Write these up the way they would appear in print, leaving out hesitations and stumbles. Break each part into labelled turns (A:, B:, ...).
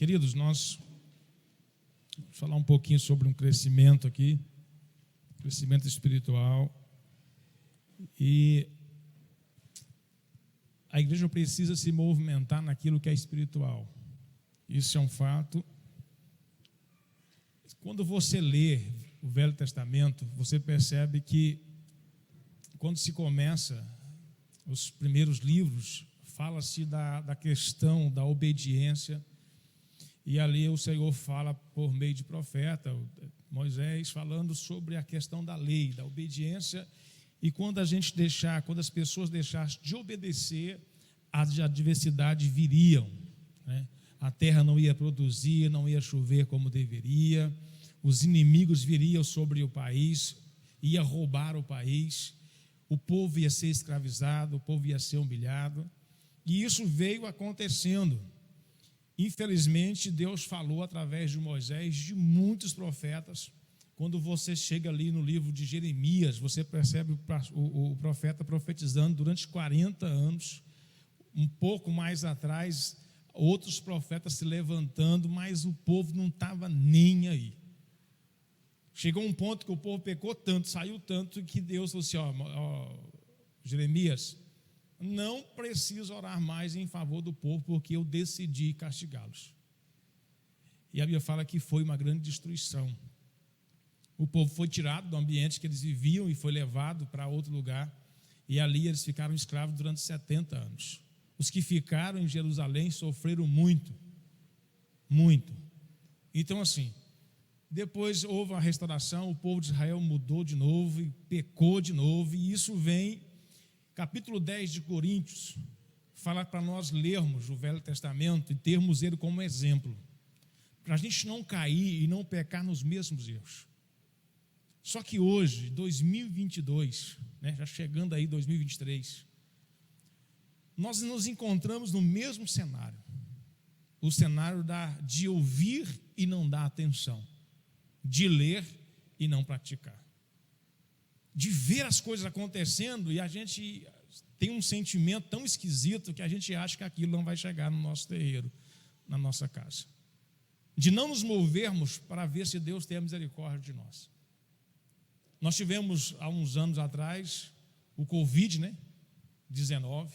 A: Queridos, nós vamos falar um pouquinho sobre um crescimento aqui, crescimento espiritual. E a igreja precisa se movimentar naquilo que é espiritual. Isso é um fato. Quando você lê o Velho Testamento, você percebe que quando se começa os primeiros livros, fala-se da questão da obediência, e ali o Senhor fala por meio de profeta, Moisés, falando sobre a questão da lei, da obediência, e quando as pessoas deixassem de obedecer, as adversidades viriam, né? A terra não ia produzir, não ia chover como deveria, os inimigos viriam sobre o país, ia roubar o país, o povo ia ser escravizado, o povo ia ser humilhado, e isso veio acontecendo. Infelizmente, Deus falou através de Moisés, de muitos profetas. Quando você chega ali no livro de Jeremias, você percebe o profeta profetizando durante 40 anos, um pouco mais atrás, outros profetas se levantando, mas o povo não estava nem aí. Chegou um ponto que o povo pecou tanto, saiu tanto, que Deus falou assim, Jeremias, não preciso orar mais em favor do povo, porque eu decidi castigá-los. E a Bíblia fala que foi uma grande destruição. O povo foi tirado do ambiente que eles viviam e foi levado para outro lugar, e ali eles ficaram escravos durante 70 anos. Os que ficaram em Jerusalém sofreram muito, muito. Então, assim, depois houve uma restauração, o povo de Israel mudou de novo e pecou de novo, e isso vem, capítulo 10 de Coríntios, fala para nós lermos o Velho Testamento e termos ele como exemplo, para a gente não cair e não pecar nos mesmos erros. Só que hoje, 2022, né, já chegando aí 2023, nós nos encontramos no mesmo cenário, o cenário de ouvir e não dar atenção, de ler e não praticar, de ver as coisas acontecendo e a gente tem um sentimento tão esquisito que a gente acha que aquilo não vai chegar no nosso terreiro, na nossa casa, de não nos movermos para ver se Deus tem a misericórdia de nós. Nós tivemos há uns anos atrás o Covid-19,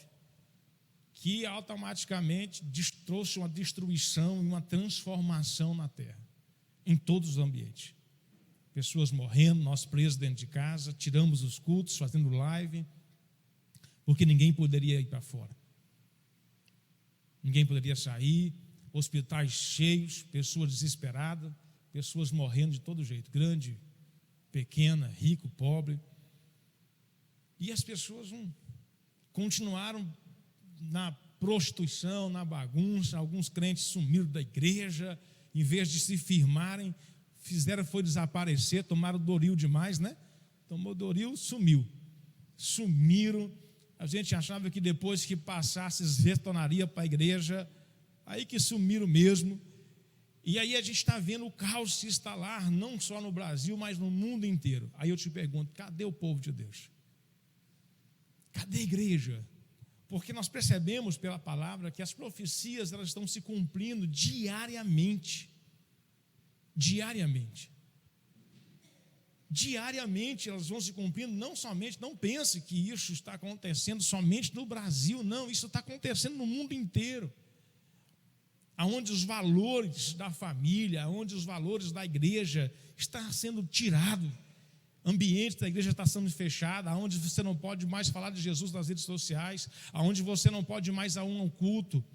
A: que automaticamente trouxe uma destruição e uma transformação na terra, em todos os ambientes. Pessoas morrendo, nós presos dentro de casa, tiramos os cultos, fazendo live, porque ninguém poderia ir para fora. Ninguém poderia sair, hospitais cheios, pessoas desesperadas, pessoas morrendo de todo jeito, grande, pequena, rico, pobre. E as pessoas continuaram na prostituição, na bagunça. Alguns crentes sumiram da igreja, em vez de se firmarem, foi desaparecer, tomaram Doril demais, né? Tomou Doril, sumiram. A gente achava que depois que passasse, retornaria para a igreja, aí que sumiram mesmo. E aí a gente está vendo o caos se instalar, não só no Brasil, mas no mundo inteiro. Aí eu te pergunto, cadê o povo de Deus? Cadê a igreja? Porque nós percebemos pela palavra que as profecias elas estão se cumprindo diariamente. Diariamente elas vão se cumprindo, não pense que isso está acontecendo somente no Brasil, não, isso está acontecendo no mundo inteiro, aonde os valores da família, aonde os valores da igreja estão sendo tirados, ambiente da igreja está sendo fechado, aonde você não pode mais falar de Jesus nas redes sociais, aonde você não pode mais ir a um culto,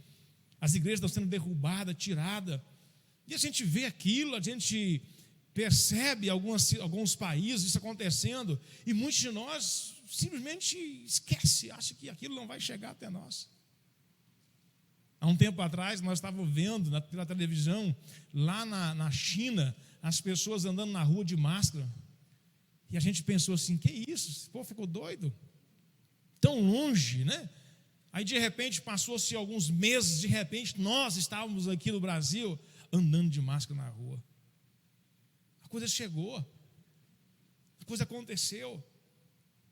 A: as igrejas estão sendo derrubadas, tiradas, e a gente vê aquilo, a gente percebe alguns países isso acontecendo, e muitos de nós simplesmente esquece, acha que aquilo não vai chegar até nós. Há um tempo atrás, nós estávamos vendo pela televisão, lá na China, as pessoas andando na rua de máscara, e a gente pensou assim, que isso? Esse povo ficou doido? Tão longe, né? Aí de repente, passou-se alguns meses, de repente, nós estávamos aqui no Brasil, andando de máscara na rua. A coisa chegou, a coisa aconteceu,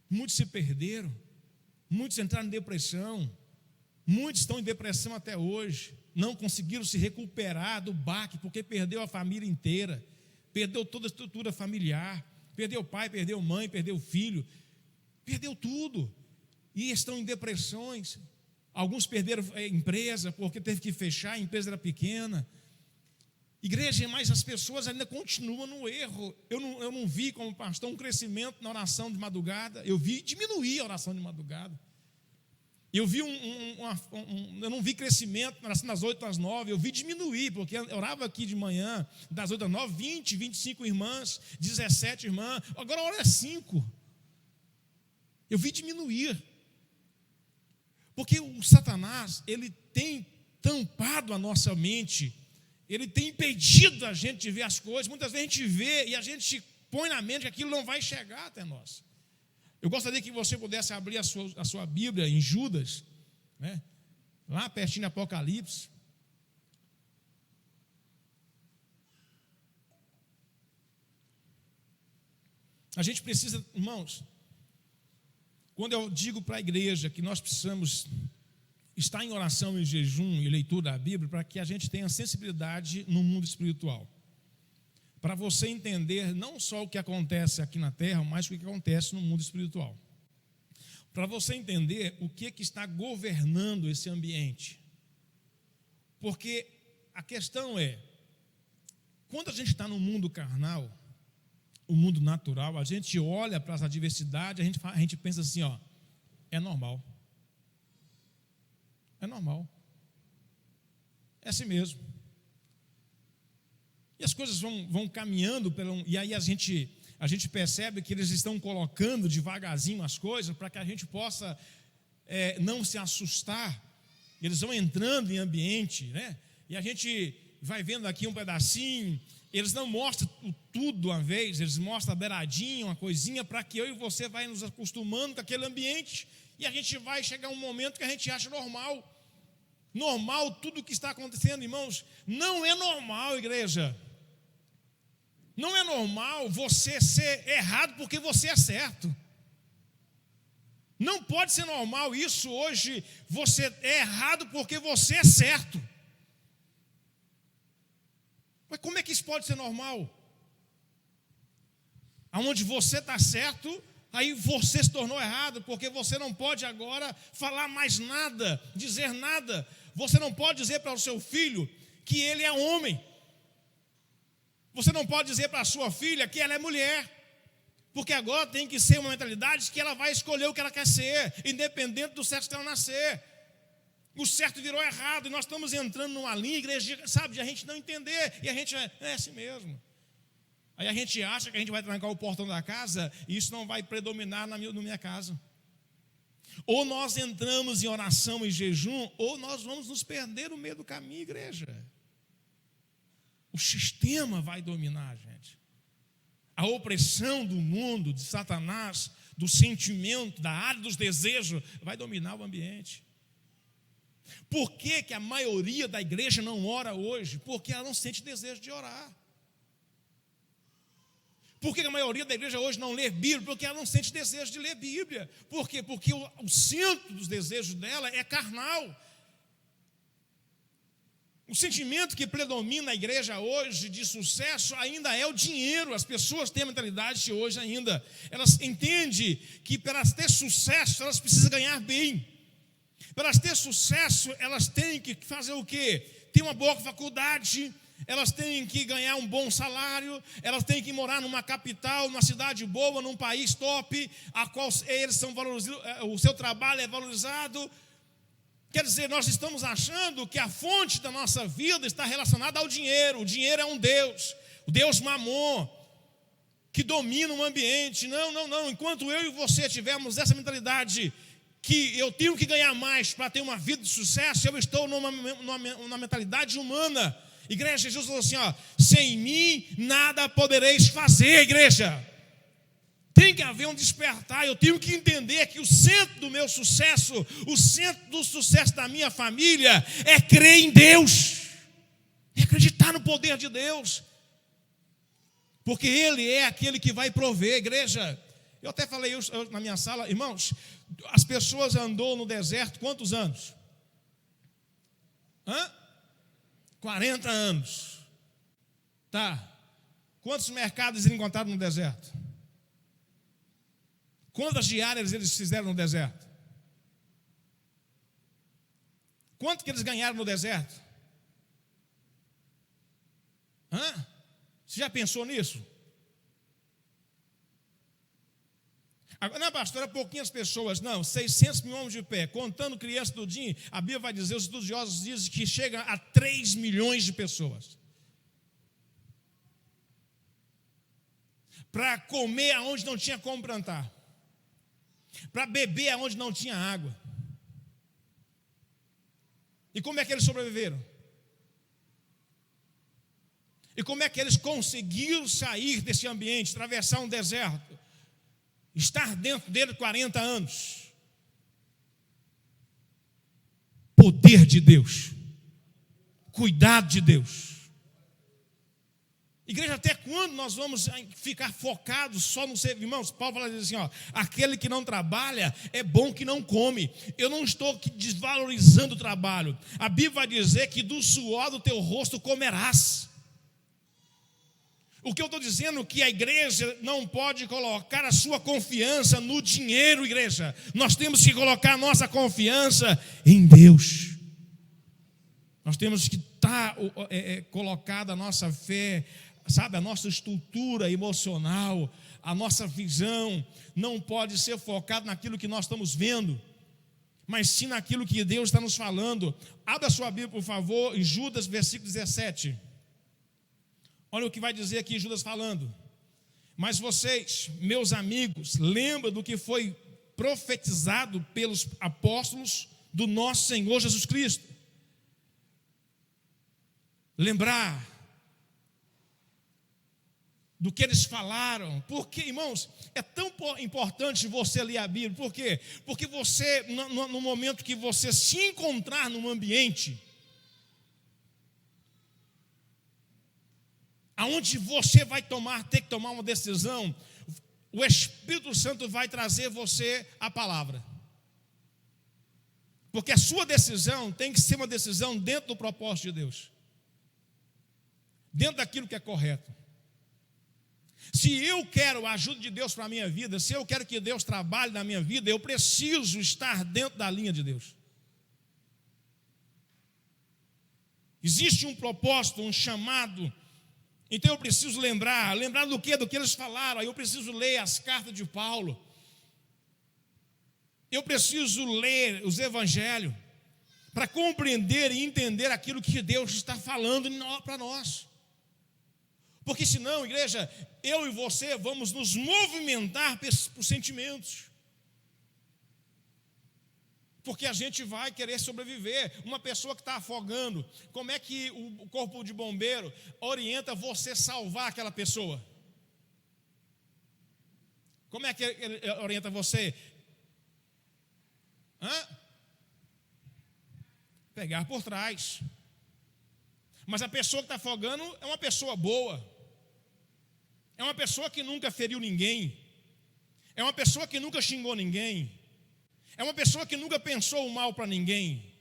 A: muitos se perderam, muitos entraram em depressão, muitos estão em depressão até hoje, não conseguiram se recuperar do baque, porque perdeu a família inteira, perdeu toda a estrutura familiar, perdeu o pai, perdeu a mãe, perdeu o filho, perdeu tudo, e estão em depressões. Alguns perderam a empresa, porque teve que fechar, a empresa era pequena. Igreja, mas as pessoas ainda continuam no erro. Eu não vi como pastor um crescimento na oração de madrugada, eu vi diminuir a oração de madrugada. Eu vi eu não vi crescimento das 8 às 9, eu vi diminuir, porque eu orava aqui de manhã, das 8 às 9, 20, 25 irmãs, 17 irmãs, agora a hora é 5. Eu vi diminuir. Porque o Satanás, ele tem tampado a nossa mente, ele tem impedido a gente de ver as coisas. Muitas vezes a gente vê e a gente põe na mente que aquilo não vai chegar até nós. Eu gostaria que você pudesse abrir a sua Bíblia em Judas, né? Lá pertinho do Apocalipse. A gente precisa, irmãos, quando eu digo para a igreja que nós precisamos estar em oração e jejum e leitura da Bíblia, para que a gente tenha sensibilidade no mundo espiritual. Para você entender não só o que acontece aqui na terra, mas o que acontece no mundo espiritual. Para você entender o que está governando esse ambiente. Porque a questão é, quando a gente está no mundo carnal, o mundo natural, a gente olha para as adversidades, a gente pensa assim, ó, é normal. É normal. É assim mesmo. E as coisas vão caminhando, e aí a gente percebe que eles estão colocando devagarzinho as coisas para que a gente possa não se assustar. Eles vão entrando em ambiente, né? E a gente vai vendo aqui um pedacinho. Eles não mostram tudo de uma vez, eles mostram a beiradinha, uma coisinha, para que eu e você vai nos acostumando com aquele ambiente, e a gente vai chegar um momento que a gente acha normal. Normal tudo o que está acontecendo, irmãos. Não é normal, igreja. Não é normal você ser errado porque você é certo. Não pode ser normal isso hoje, você é errado porque você é certo. Mas como é que isso pode ser normal? Aonde você está certo, aí você se tornou errado, porque você não pode agora falar mais nada, dizer nada. Você não pode dizer para o seu filho que ele é homem. Você não pode dizer para a sua filha que ela é mulher. Porque agora tem que ser uma mentalidade que ela vai escolher o que ela quer ser, independente do sexo que ela nascer. O certo virou errado, e nós estamos entrando numa linha, igreja, sabe, de a gente não entender, e a gente é assim mesmo. Aí a gente acha que a gente vai trancar o portão da casa, e isso não vai predominar na minha casa. Ou nós entramos em oração e jejum, ou nós vamos nos perder no meio do caminho, igreja. O sistema vai dominar a gente. A opressão do mundo, de Satanás, do sentimento, da área dos desejos, vai dominar o ambiente. Por que que a maioria da igreja não ora hoje? Porque ela não sente desejo de orar. Por que a maioria da igreja hoje não lê Bíblia? Porque ela não sente desejo de ler Bíblia. Por quê? Porque o centro dos desejos dela é carnal. O sentimento que predomina na igreja hoje de sucesso ainda é o dinheiro. As pessoas têm a mentalidade de hoje ainda. Elas entendem que para elas ter sucesso, elas precisam ganhar bem. Para elas ter sucesso, elas têm que fazer o quê? Ter uma boa faculdade, elas têm que ganhar um bom salário, elas têm que morar numa capital, numa cidade boa, num país top, a qual eles são valorizados, o seu trabalho é valorizado. Quer dizer, nós estamos achando que a fonte da nossa vida está relacionada ao dinheiro. O dinheiro é um Deus, o Deus Mamon, que domina o ambiente. Não. Enquanto eu e você tivermos essa mentalidade que eu tenho que ganhar mais para ter uma vida de sucesso, eu estou numa mentalidade humana. Igreja, Jesus falou assim, ó, sem mim nada podereis fazer, igreja. Tem que haver um despertar. Eu tenho que entender que o centro do meu sucesso, o centro do sucesso da minha família é crer em Deus, é acreditar no poder de Deus, porque Ele é aquele que vai prover, igreja. Eu até falei isso na minha sala, irmãos, as pessoas andou no deserto quantos anos? 40 anos. Tá. Quantos mercados eles encontraram no deserto? Quantas diárias eles fizeram no deserto? Quanto que eles ganharam no deserto? Você já pensou nisso? Agora, não, pastor, era pouquinhas pessoas. Não, 600 mil homens de pé. Contando crianças tudinho, a Bíblia vai dizer, os estudiosos dizem que chega a 3 milhões de pessoas. Para comer aonde não tinha como plantar. Para beber aonde não tinha água. E como é que eles sobreviveram? E como é que eles conseguiram sair desse ambiente, atravessar um deserto, estar dentro dele 40 anos? Poder de Deus, cuidado de Deus. Igreja, até quando nós vamos ficar focados só no ser? Irmãos, Paulo fala assim, aquele que não trabalha é bom que não come. Eu não estou aqui desvalorizando o trabalho. A Bíblia vai dizer que do suor do teu rosto comerás. O que eu estou dizendo é que a igreja não pode colocar a sua confiança no dinheiro, igreja. Nós temos que colocar a nossa confiança em Deus. Nós temos que estar colocada a nossa fé, sabe, a nossa estrutura emocional, a nossa visão não pode ser focada naquilo que nós estamos vendo, mas sim naquilo que Deus está nos falando. Abra a sua Bíblia, por favor, em Judas, versículo 17. Olha o que vai dizer aqui Judas falando. Mas vocês, meus amigos, lembram do que foi profetizado pelos apóstolos do nosso Senhor Jesus Cristo. Lembrar do que eles falaram. Porque, irmãos, é tão importante você ler a Bíblia. Por quê? Porque você, no momento que você se encontrar num ambiente aonde você vai ter que tomar uma decisão, o Espírito Santo vai trazer você a palavra. Porque a sua decisão tem que ser uma decisão dentro do propósito de Deus, dentro daquilo que é correto. Se eu quero a ajuda de Deus para a minha vida, se eu quero que Deus trabalhe na minha vida, eu preciso estar dentro da linha de Deus. Existe um propósito, um chamado. Então eu preciso lembrar do quê? Do que eles falaram. Eu preciso ler as cartas de Paulo. Eu preciso ler os evangelhos para compreender e entender aquilo que Deus está falando para nós. Porque senão, igreja, eu e você vamos nos movimentar por sentimentos. Porque a gente vai querer sobreviver. Uma pessoa que está afogando, como é que o corpo de bombeiro orienta você a salvar aquela pessoa? Como é que ele orienta você? Pegar por trás. Mas a pessoa que está afogando é uma pessoa boa. É uma pessoa que nunca feriu ninguém. É uma pessoa que nunca xingou ninguém. É uma pessoa que nunca pensou o mal para ninguém.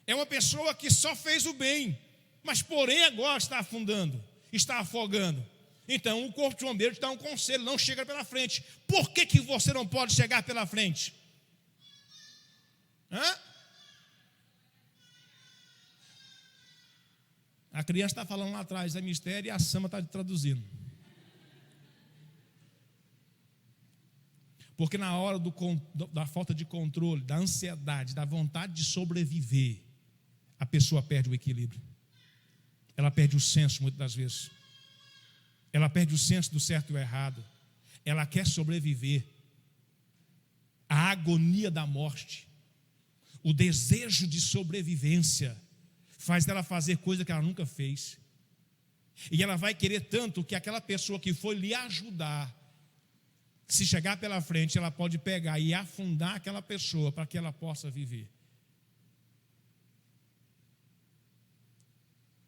A: É uma pessoa que só fez o bem, mas porém agora está afundando, está afogando. Então o corpo de bombeiro te dá um conselho: não chega pela frente. Por que você não pode chegar pela frente? A criança está falando lá atrás, é mistério, e a Sama está traduzindo. Porque na hora da falta de controle, da ansiedade, da vontade de sobreviver, a pessoa perde o equilíbrio. Ela perde o senso, muitas das vezes. Ela perde o senso do certo e do errado. Ela quer sobreviver. A agonia da morte, o desejo de sobrevivência, faz dela fazer coisa que ela nunca fez. E ela vai querer tanto que aquela pessoa que foi lhe ajudar, se chegar pela frente, ela pode pegar e afundar aquela pessoa para que ela possa viver.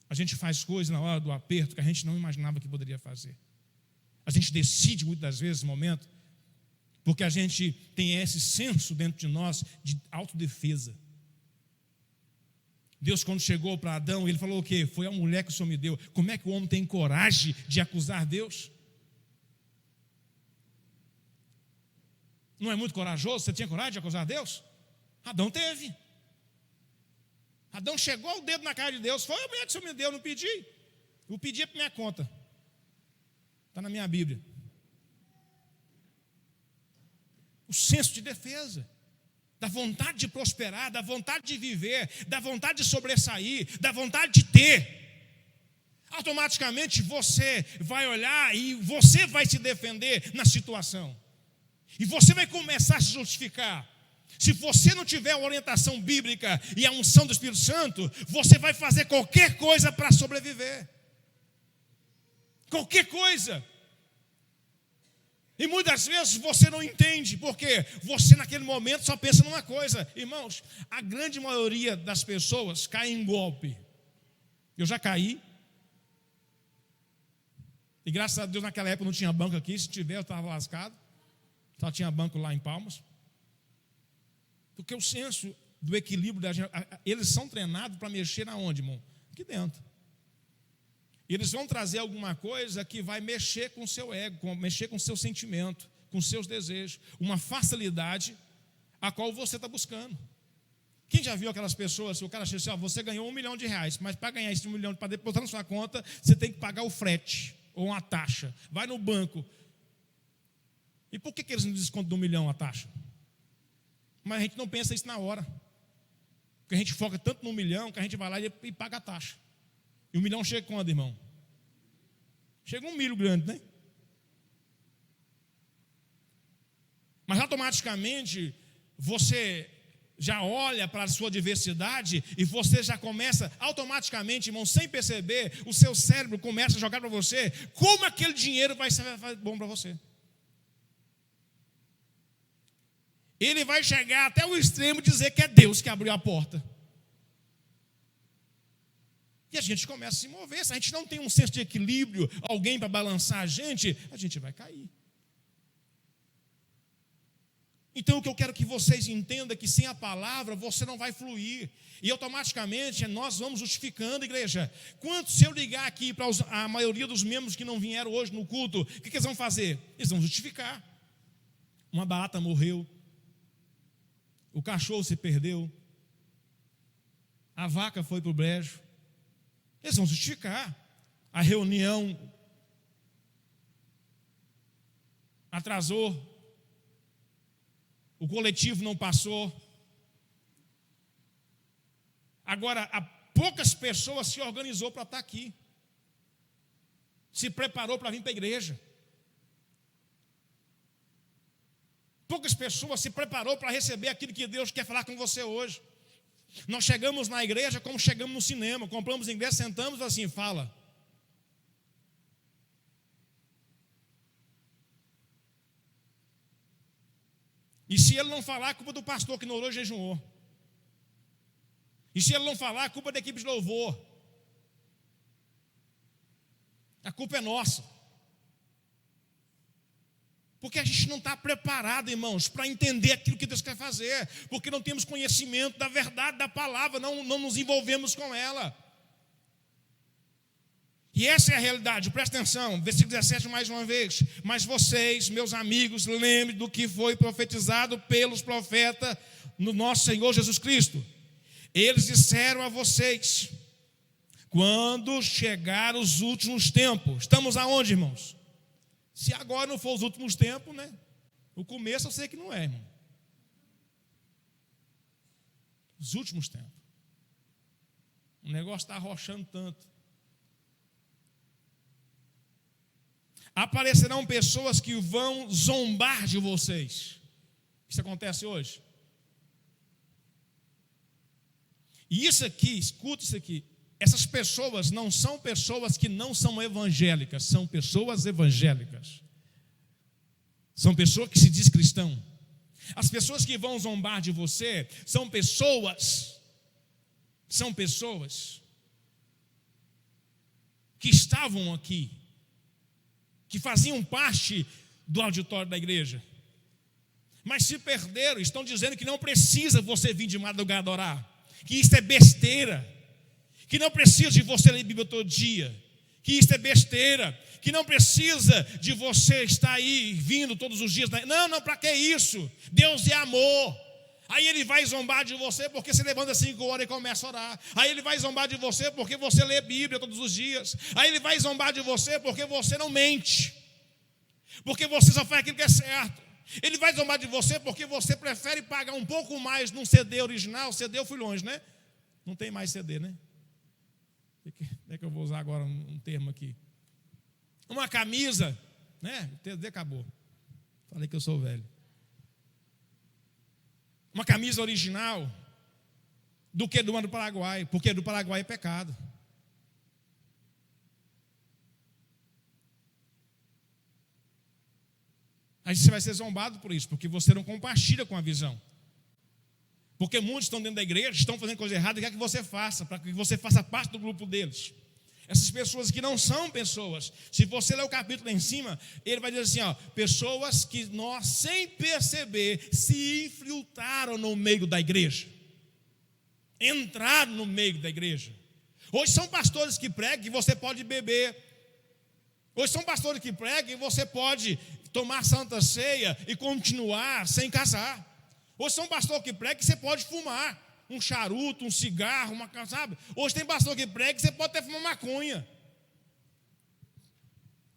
A: A gente faz coisas na hora do aperto que a gente não imaginava que poderia fazer. A gente decide muitas das vezes no momento, porque a gente tem esse senso dentro de nós de autodefesa. Deus, quando chegou para Adão, ele falou o quê? Foi a mulher que o Senhor me deu. Como é que o homem tem coragem de acusar Deus? Não é muito corajoso? Você tinha coragem de acusar Deus? Adão teve. Adão chegou o dedo na cara de Deus. Foi a mulher que o Senhor me deu, eu não pedi. Eu pedi para minha conta. Está na minha Bíblia. O senso de defesa, da vontade de prosperar, da vontade de viver, da vontade de sobressair, da vontade de ter. Automaticamente você vai olhar e você vai se defender na situação. E você vai começar a se justificar. Se você não tiver a orientação bíblica e a unção do Espírito Santo, você vai fazer qualquer coisa para sobreviver. Qualquer coisa. E muitas vezes você não entende, porque você naquele momento só pensa numa coisa. Irmãos, a grande maioria das pessoas cai em golpe. Eu já caí. E graças a Deus naquela época não tinha banco aqui. Se tiver eu estava lascado. Só tinha banco lá em Palmas. Porque o senso do equilíbrio da gente, eles são treinados para mexer aonde, irmão? Aqui dentro. Eles vão trazer alguma coisa que vai mexer com o seu ego, mexer com o seu sentimento, com os seus desejos. Uma facilidade a qual você está buscando. Quem já viu aquelas pessoas, o cara chega assim, você ganhou R$1 milhão, mas para ganhar esse 1 milhão, para depositar na sua conta, você tem que pagar o frete ou uma taxa. Vai no banco. E por que eles não descontam do 1 milhão a taxa? Mas a gente não pensa isso na hora. Porque a gente foca tanto no 1 milhão que a gente vai lá e paga a taxa. E o 1 milhão chega quando, irmão? Chega um milho grande, né? Mas automaticamente você já olha para a sua diversidade e você já começa automaticamente, irmão, sem perceber, o seu cérebro começa a jogar para você como aquele dinheiro vai ser bom para você. Ele vai chegar até o extremo de dizer que é Deus que abriu a porta. E a gente começa a se mover. Se a gente não tem um senso de equilíbrio, alguém para balançar a gente vai cair. Então o que eu quero que vocês entendam é que sem a palavra você não vai fluir. E automaticamente nós vamos justificando, igreja. Quanto se eu ligar aqui para a maioria dos membros que não vieram hoje no culto, o que eles vão fazer? Eles vão justificar. Uma barata morreu. O cachorro se perdeu. A vaca foi para o brejo. Eles vão justificar. A reunião atrasou. O coletivo não passou. Agora, há poucas pessoas se organizou para estar aqui. Se preparou para vir para a igreja. Poucas pessoas se preparou para receber aquilo que Deus quer falar com você hoje. Nós chegamos na igreja como chegamos no cinema, compramos ingresso, sentamos assim, fala. E se ele não falar, a culpa do pastor que não orou e jejuou. E se ele não falar, a culpa da equipe de louvor. A culpa é nossa. Porque a gente não está preparado, irmãos, para entender aquilo que Deus quer fazer. Porque não temos conhecimento da verdade da palavra, não nos envolvemos com ela. E essa é a realidade, presta atenção, versículo 17 mais uma vez. Mas vocês, meus amigos, lembrem do que foi profetizado pelos profetas no nosso Senhor Jesus Cristo. Eles disseram a vocês, quando chegar os últimos tempos. Estamos aonde, irmãos? Se agora não for os últimos tempos, né? O começo eu sei que não é, irmão. Os últimos tempos. O negócio está arrochando tanto. Aparecerão pessoas que vão zombar de vocês. Isso acontece hoje. E isso aqui, escuta isso aqui. Essas pessoas não são pessoas que não são evangélicas, são pessoas evangélicas. São pessoas que se diz cristão. As pessoas que vão zombar de você são pessoas que estavam aqui, que faziam parte do auditório da igreja, mas se perderam, estão dizendo que não precisa você vir de madrugada orar. que isso é besteira, que não precisa de você ler Bíblia todo dia, que isso é besteira, que não precisa de você estar aí vindo todos os dias. Não, para que isso? Deus é amor. Aí ele vai zombar de você porque você levanta 5 horas e começa a orar. Aí ele vai zombar de você porque você lê Bíblia todos os dias. Aí ele vai zombar de você porque você não mente, porque você só faz aquilo que é certo. Ele vai zombar de você porque você prefere pagar um pouco mais num CD original. CD eu fui longe, né? Não tem mais CD, né? É que eu vou usar agora um termo aqui. Uma camisa, né? O CD acabou. Falei que eu sou velho. Uma camisa original do que do Paraguai, porque do Paraguai é pecado. Aí você vai ser zombado por isso, porque você não compartilha com a visão. Porque muitos estão dentro da igreja, estão fazendo coisa errada e quer que você faça, para que você faça parte do grupo deles. Essas pessoas que não são pessoas, se você ler o capítulo lá em cima, ele vai dizer assim, ó, pessoas que nós, sem perceber, se infiltraram no meio da igreja. Entraram no meio da igreja. Hoje são pastores que pregam que você pode beber. Hoje são pastores que pregam que você pode tomar santa ceia e continuar sem casar. Hoje são pastores que pregam que você pode fumar um charuto, um cigarro, sabe? Hoje tem pastor que prega que você pode até fumar maconha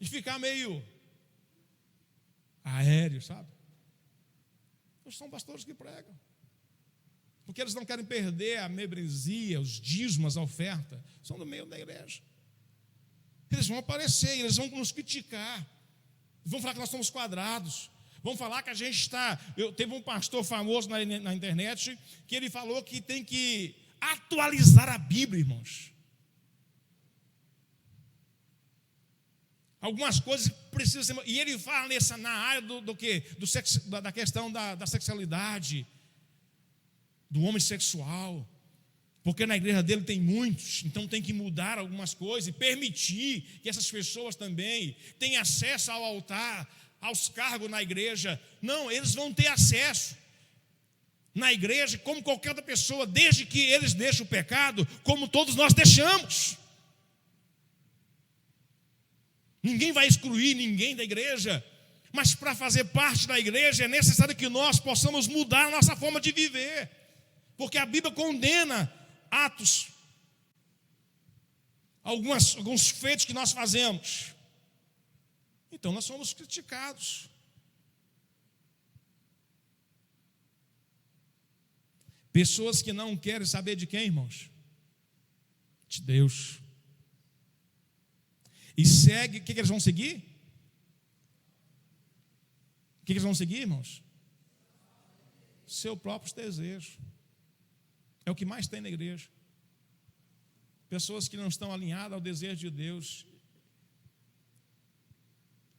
A: e ficar meio aéreo, sabe? Hoje são pastores que pregam porque eles não querem perder a membresia, os dízimos, a oferta. São do meio da igreja. Eles vão aparecer, eles vão nos criticar, vão falar que nós somos quadrados, vão falar que a gente está... Teve um pastor famoso na internet que ele falou que tem que atualizar a Bíblia, irmãos. Algumas coisas precisam ser... E ele fala na área da questão da sexualidade, do homossexual, porque na igreja dele tem muitos, então tem que mudar algumas coisas e permitir que essas pessoas também tenham acesso ao altar, aos cargos na igreja. Não, eles vão ter acesso na igreja como qualquer outra pessoa, desde que eles deixem o pecado, como todos nós deixamos. Ninguém vai excluir ninguém da igreja, mas para fazer parte da igreja é necessário que nós possamos mudar a nossa forma de viver, porque a Bíblia condena atos, alguns feitos que nós fazemos. Então nós somos criticados. Pessoas que não querem saber de quem, irmãos? De Deus. E segue, o que eles vão seguir? O que eles vão seguir, irmãos? Seu próprio desejo. É o que mais tem na igreja. Pessoas que não estão alinhadas ao desejo de Deus,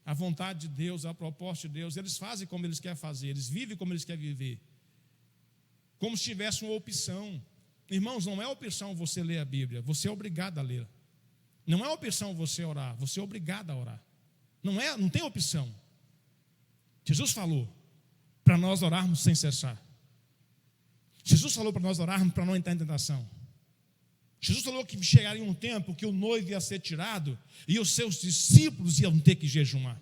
A: à vontade de Deus, à proposta de Deus. Eles fazem como eles querem fazer, eles vivem como eles querem viver, como se tivesse uma opção. Irmãos, não é opção você ler a Bíblia, você é obrigado a ler. Não é opção você orar, você é obrigado a orar. Não tem opção. Jesus falou para nós orarmos sem cessar. Jesus falou para nós orarmos para não entrar em tentação. Jesus falou que chegaria um tempo que o noivo ia ser tirado e os seus discípulos iam ter que jejuar.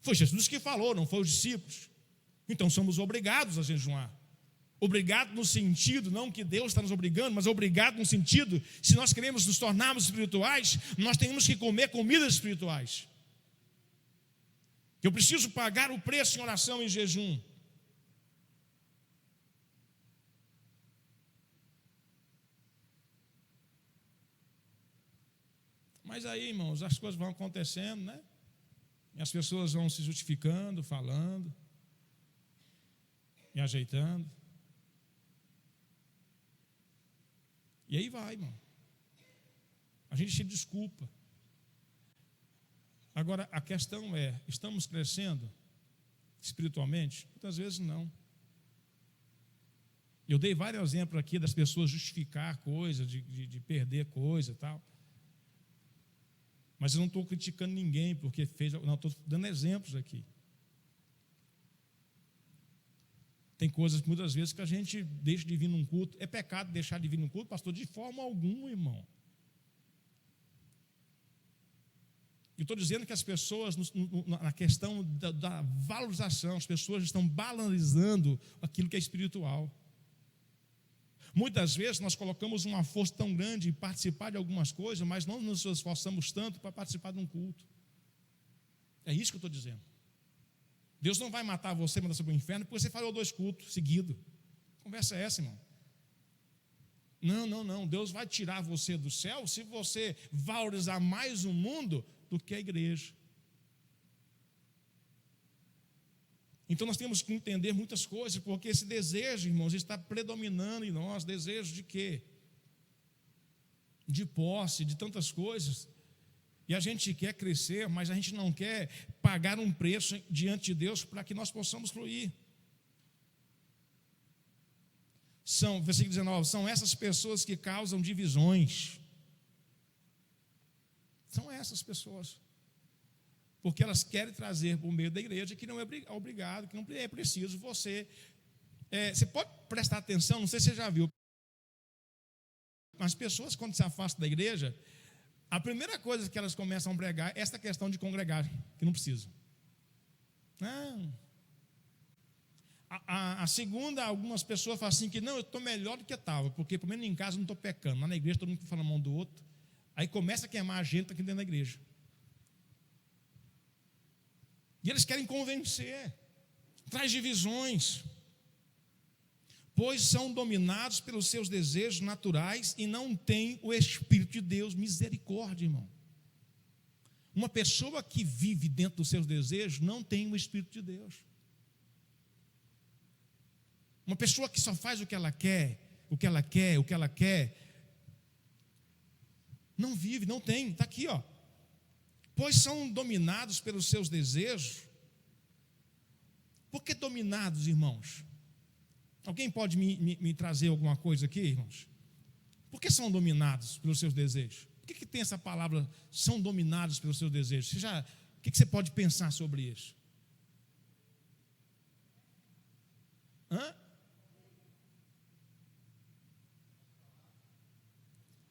A: Foi Jesus que falou, não foi os discípulos. Então somos obrigados a jejuar. Obrigado no sentido, não que Deus está nos obrigando, mas obrigado no sentido, se nós queremos nos tornarmos espirituais, nós temos que comer comidas espirituais. Eu preciso pagar o preço em oração e em jejum. Mas aí, irmãos, as coisas vão acontecendo, né? E as pessoas vão se justificando, falando, e ajeitando. E aí vai, irmão. A gente se desculpa. Agora, a questão é, estamos crescendo espiritualmente? Muitas vezes não. Eu dei vários exemplos aqui das pessoas justificar coisa, de perder coisa e tal. Mas eu não estou criticando ninguém porque fez, não, estou dando exemplos aqui. Tem coisas que muitas vezes que a gente deixa de vir num culto. É pecado deixar de vir num culto, pastor? De forma alguma, irmão. Eu estou dizendo que as pessoas, na questão da valorização, as pessoas estão banalizando aquilo que é espiritual. Muitas vezes nós colocamos uma força tão grande em participar de algumas coisas, mas não nos esforçamos tanto para participar de um culto. É isso que eu estou dizendo. Deus não vai matar você, mandar você para o inferno, porque você falou 2 cultos seguidos. Conversa é essa, irmão? Não. Deus vai tirar você do céu se você valorizar mais o mundo do que a igreja. Então nós temos que entender muitas coisas, porque esse desejo, irmãos, está predominando em nós. Desejo de quê? De posse, de tantas coisas. E a gente quer crescer, mas a gente não quer pagar um preço diante de Deus para que nós possamos fluir. Versículo 19, são essas pessoas que causam divisões. São essas pessoas. Porque elas querem trazer para o meio da igreja que não é obrigado, que não é preciso você. Você pode prestar atenção, não sei se você já viu. As pessoas, quando se afastam da igreja, a primeira coisa que elas começam a pregar é essa questão de congregar, que não precisa. Não. A segunda, algumas pessoas falam assim que não, eu estou melhor do que estava, porque pelo menos em casa eu não estou pecando, lá na igreja todo mundo fala a mão do outro, aí começa a queimar a gente aqui dentro da igreja. E eles querem convencer, traz divisões, pois são dominados pelos seus desejos naturais e não têm o Espírito de Deus. Misericórdia, irmão. Uma pessoa que vive dentro dos seus desejos não tem o Espírito de Deus. Uma pessoa que só faz o que ela quer, não vive, não tem. Está aqui, ó. Pois são dominados pelos seus desejos. Por que dominados, irmãos? Alguém pode me trazer alguma coisa aqui, irmãos? Por que são dominados pelos seus desejos? Por que tem essa palavra, são dominados pelos seus desejos? O que você pode pensar sobre isso?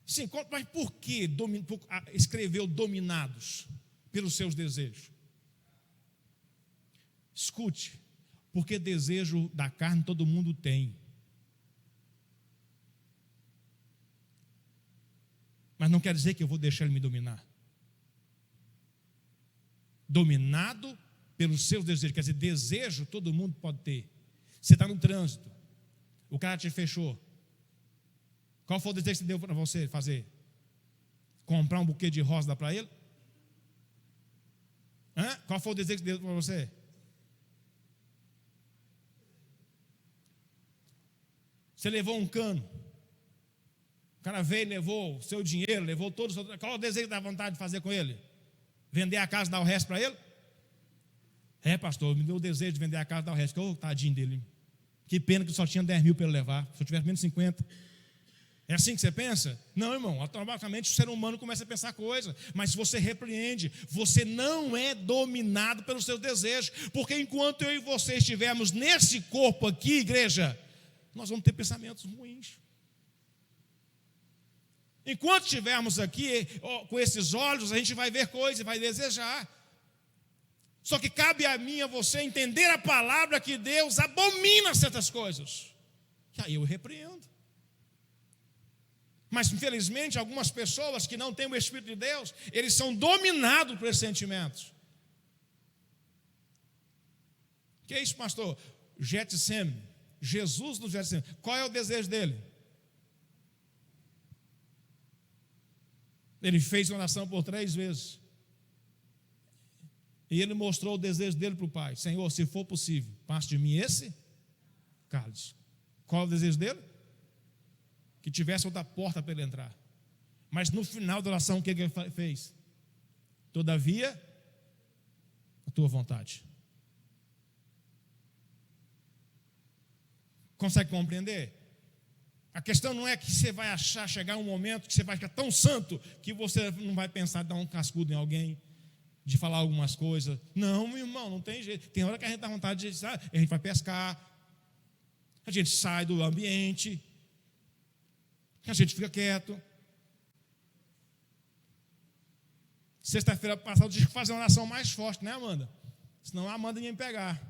A: Sim, mas por que escreveu dominados pelos seus desejos? Escute, porque desejo da carne todo mundo tem. Mas não quer dizer que eu vou deixar ele me dominar. Dominado pelos seus desejos, quer dizer, desejo todo mundo pode ter. Você está no trânsito, o cara te fechou. Qual foi o desejo que deu para você fazer? Comprar um buquê de rosa dá para ele? Qual foi o desejo que deu para você? Você levou um cano. O cara veio e levou o seu dinheiro, levou todos. Qual é o desejo da vontade de fazer com ele? Vender a casa e dar o resto para ele? Pastor, me deu o desejo de vender a casa e dar o resto. Tadinho dele. Que pena que só tinha 10 mil para ele levar. Se eu tivesse menos 50. É assim que você pensa? Não, irmão, automaticamente o ser humano começa a pensar coisa, mas se você repreende, você não é dominado pelos seus desejos, porque enquanto eu e você estivermos nesse corpo aqui, igreja, nós vamos ter pensamentos ruins. Enquanto estivermos aqui com esses olhos, a gente vai ver coisas e vai desejar. Só que cabe a mim e a você entender a palavra que Deus abomina certas coisas. E aí eu repreendo. Mas, infelizmente, algumas pessoas que não têm o Espírito de Deus, eles são dominados por esses sentimentos. O que é isso, pastor? Getsemane. Jesus no Getsemane. Qual é o desejo dele? Ele fez oração por 3 vezes. E ele mostrou o desejo dele para o Pai. Senhor, se for possível, passe de mim esse cálice. Qual é o desejo dele? Que tivesse outra porta para ele entrar. Mas no final da oração, o que ele fez? Todavia, a tua vontade. Consegue compreender? A questão não é que você vai chegar um momento que você vai ficar tão santo que você não vai pensar em dar um cascudo em alguém, de falar algumas coisas. Não, meu irmão, não tem jeito. Tem hora que a gente dá vontade de, a gente vai pescar. A gente sai do ambiente, a gente fica quieto. Sexta-feira passada eu tive que fazer uma oração mais forte, né, Amanda? Senão a Amanda ia me pegar.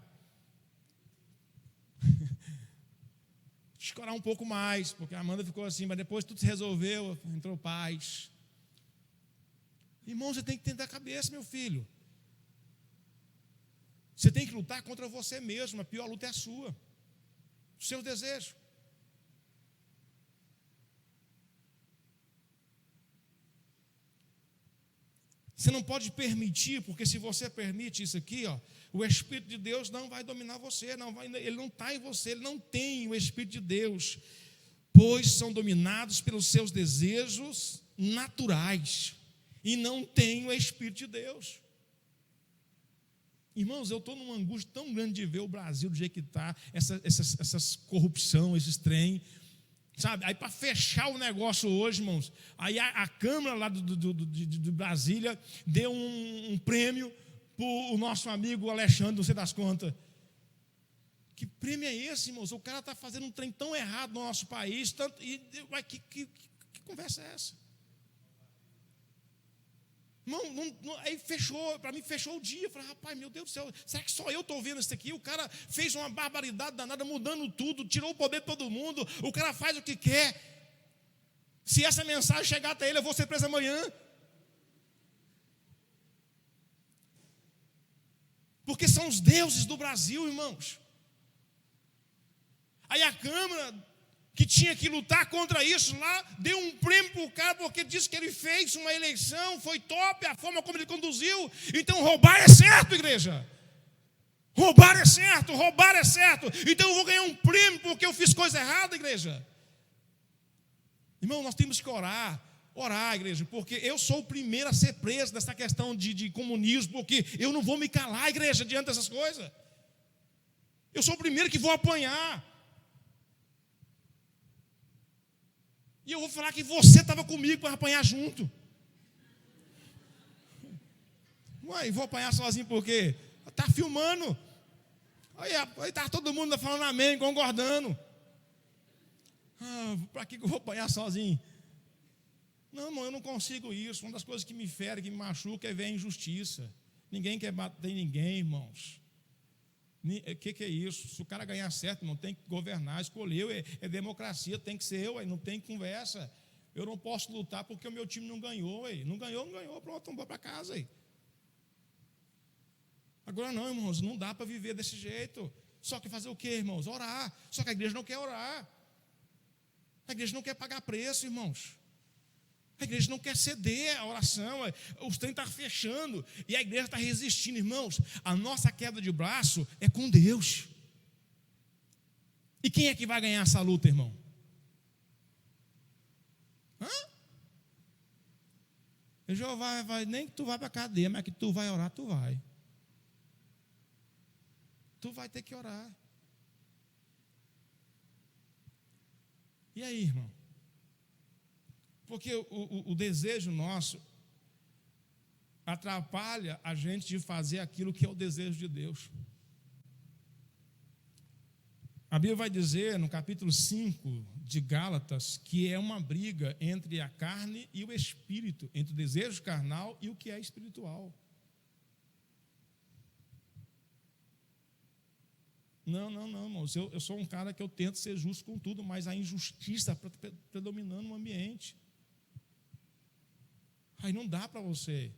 A: Tive que orar um pouco mais, porque a Amanda ficou assim, mas depois tudo se resolveu, entrou paz. Irmão, você tem que tentar a cabeça, meu filho. Você tem que lutar contra você mesmo, a pior luta é a sua. O seu desejo. Você não pode permitir, porque se você permite isso aqui, ó, o Espírito de Deus não vai dominar você, ele não está em você, ele não tem o Espírito de Deus, pois são dominados pelos seus desejos naturais, e não têm o Espírito de Deus. Irmãos, eu estou numa angústia tão grande de ver o Brasil do jeito que está, essas corrupção, esses trem, sabe? Aí para fechar o negócio hoje, irmãos, aí a Câmara lá de Brasília deu um prêmio para o nosso amigo Alexandre, não sei das contas. Que prêmio é esse, irmãos? O cara está fazendo um trem tão errado no nosso país, que conversa é essa? Aí fechou, para mim fechou o dia. Eu falei, rapaz, meu Deus do céu, será que só eu estou vendo isso aqui? O cara fez uma barbaridade danada, mudando tudo, tirou o poder de todo mundo. O cara faz o que quer. Se essa mensagem chegar até ele, eu vou ser preso amanhã. Porque são os deuses do Brasil, irmãos. Aí a Câmara, que tinha que lutar contra isso lá, deu um prêmio para o cara, porque disse que ele fez uma eleição, foi top a forma como ele conduziu. Então roubar é certo, igreja. Roubar é certo, roubar é certo. Então eu vou ganhar um prêmio porque eu fiz coisa errada, igreja. Irmão, nós temos que orar, igreja, porque eu sou o primeiro a ser preso nessa questão de comunismo, porque eu não vou me calar, igreja, diante dessas coisas. Eu sou o primeiro que vou apanhar. E eu vou falar que você estava comigo para apanhar junto. Ué, vou apanhar sozinho por quê? Está filmando. Aí está todo mundo falando amém, concordando. Para que eu vou apanhar sozinho? Não, irmão, eu não consigo isso. Uma das coisas que me fere, que me machuca é ver a injustiça. Ninguém quer bater em ninguém, irmãos. O que é isso? Se o cara ganhar certo, não tem que governar, escolheu, é democracia, tem que ser eu, não tem conversa. Eu não posso lutar porque o meu time não ganhou, não ganhou, pronto, vamos para casa. Agora não, irmãos, não dá para viver desse jeito. Só que fazer o quê, irmãos? Orar. Só que a igreja não quer orar. A igreja não quer pagar preço, irmãos. A igreja não quer ceder a oração, os trem estão fechando e a igreja está resistindo, irmãos. A nossa queda de braço é com Deus. E quem é que vai ganhar essa luta, irmão? Jeová vai, nem que tu vá para a cadeia, mas que tu vai orar, tu vai. Tu vai ter que orar. E aí, irmão? Porque o desejo nosso atrapalha a gente de fazer aquilo que é o desejo de Deus. A Bíblia vai dizer no capítulo 5 de Gálatas que é uma briga entre a carne e o espírito, entre o desejo carnal e o que é espiritual. Não, irmãos, eu sou um cara que eu tento ser justo com tudo, mas a injustiça está predominando no ambiente. Aí não dá para você.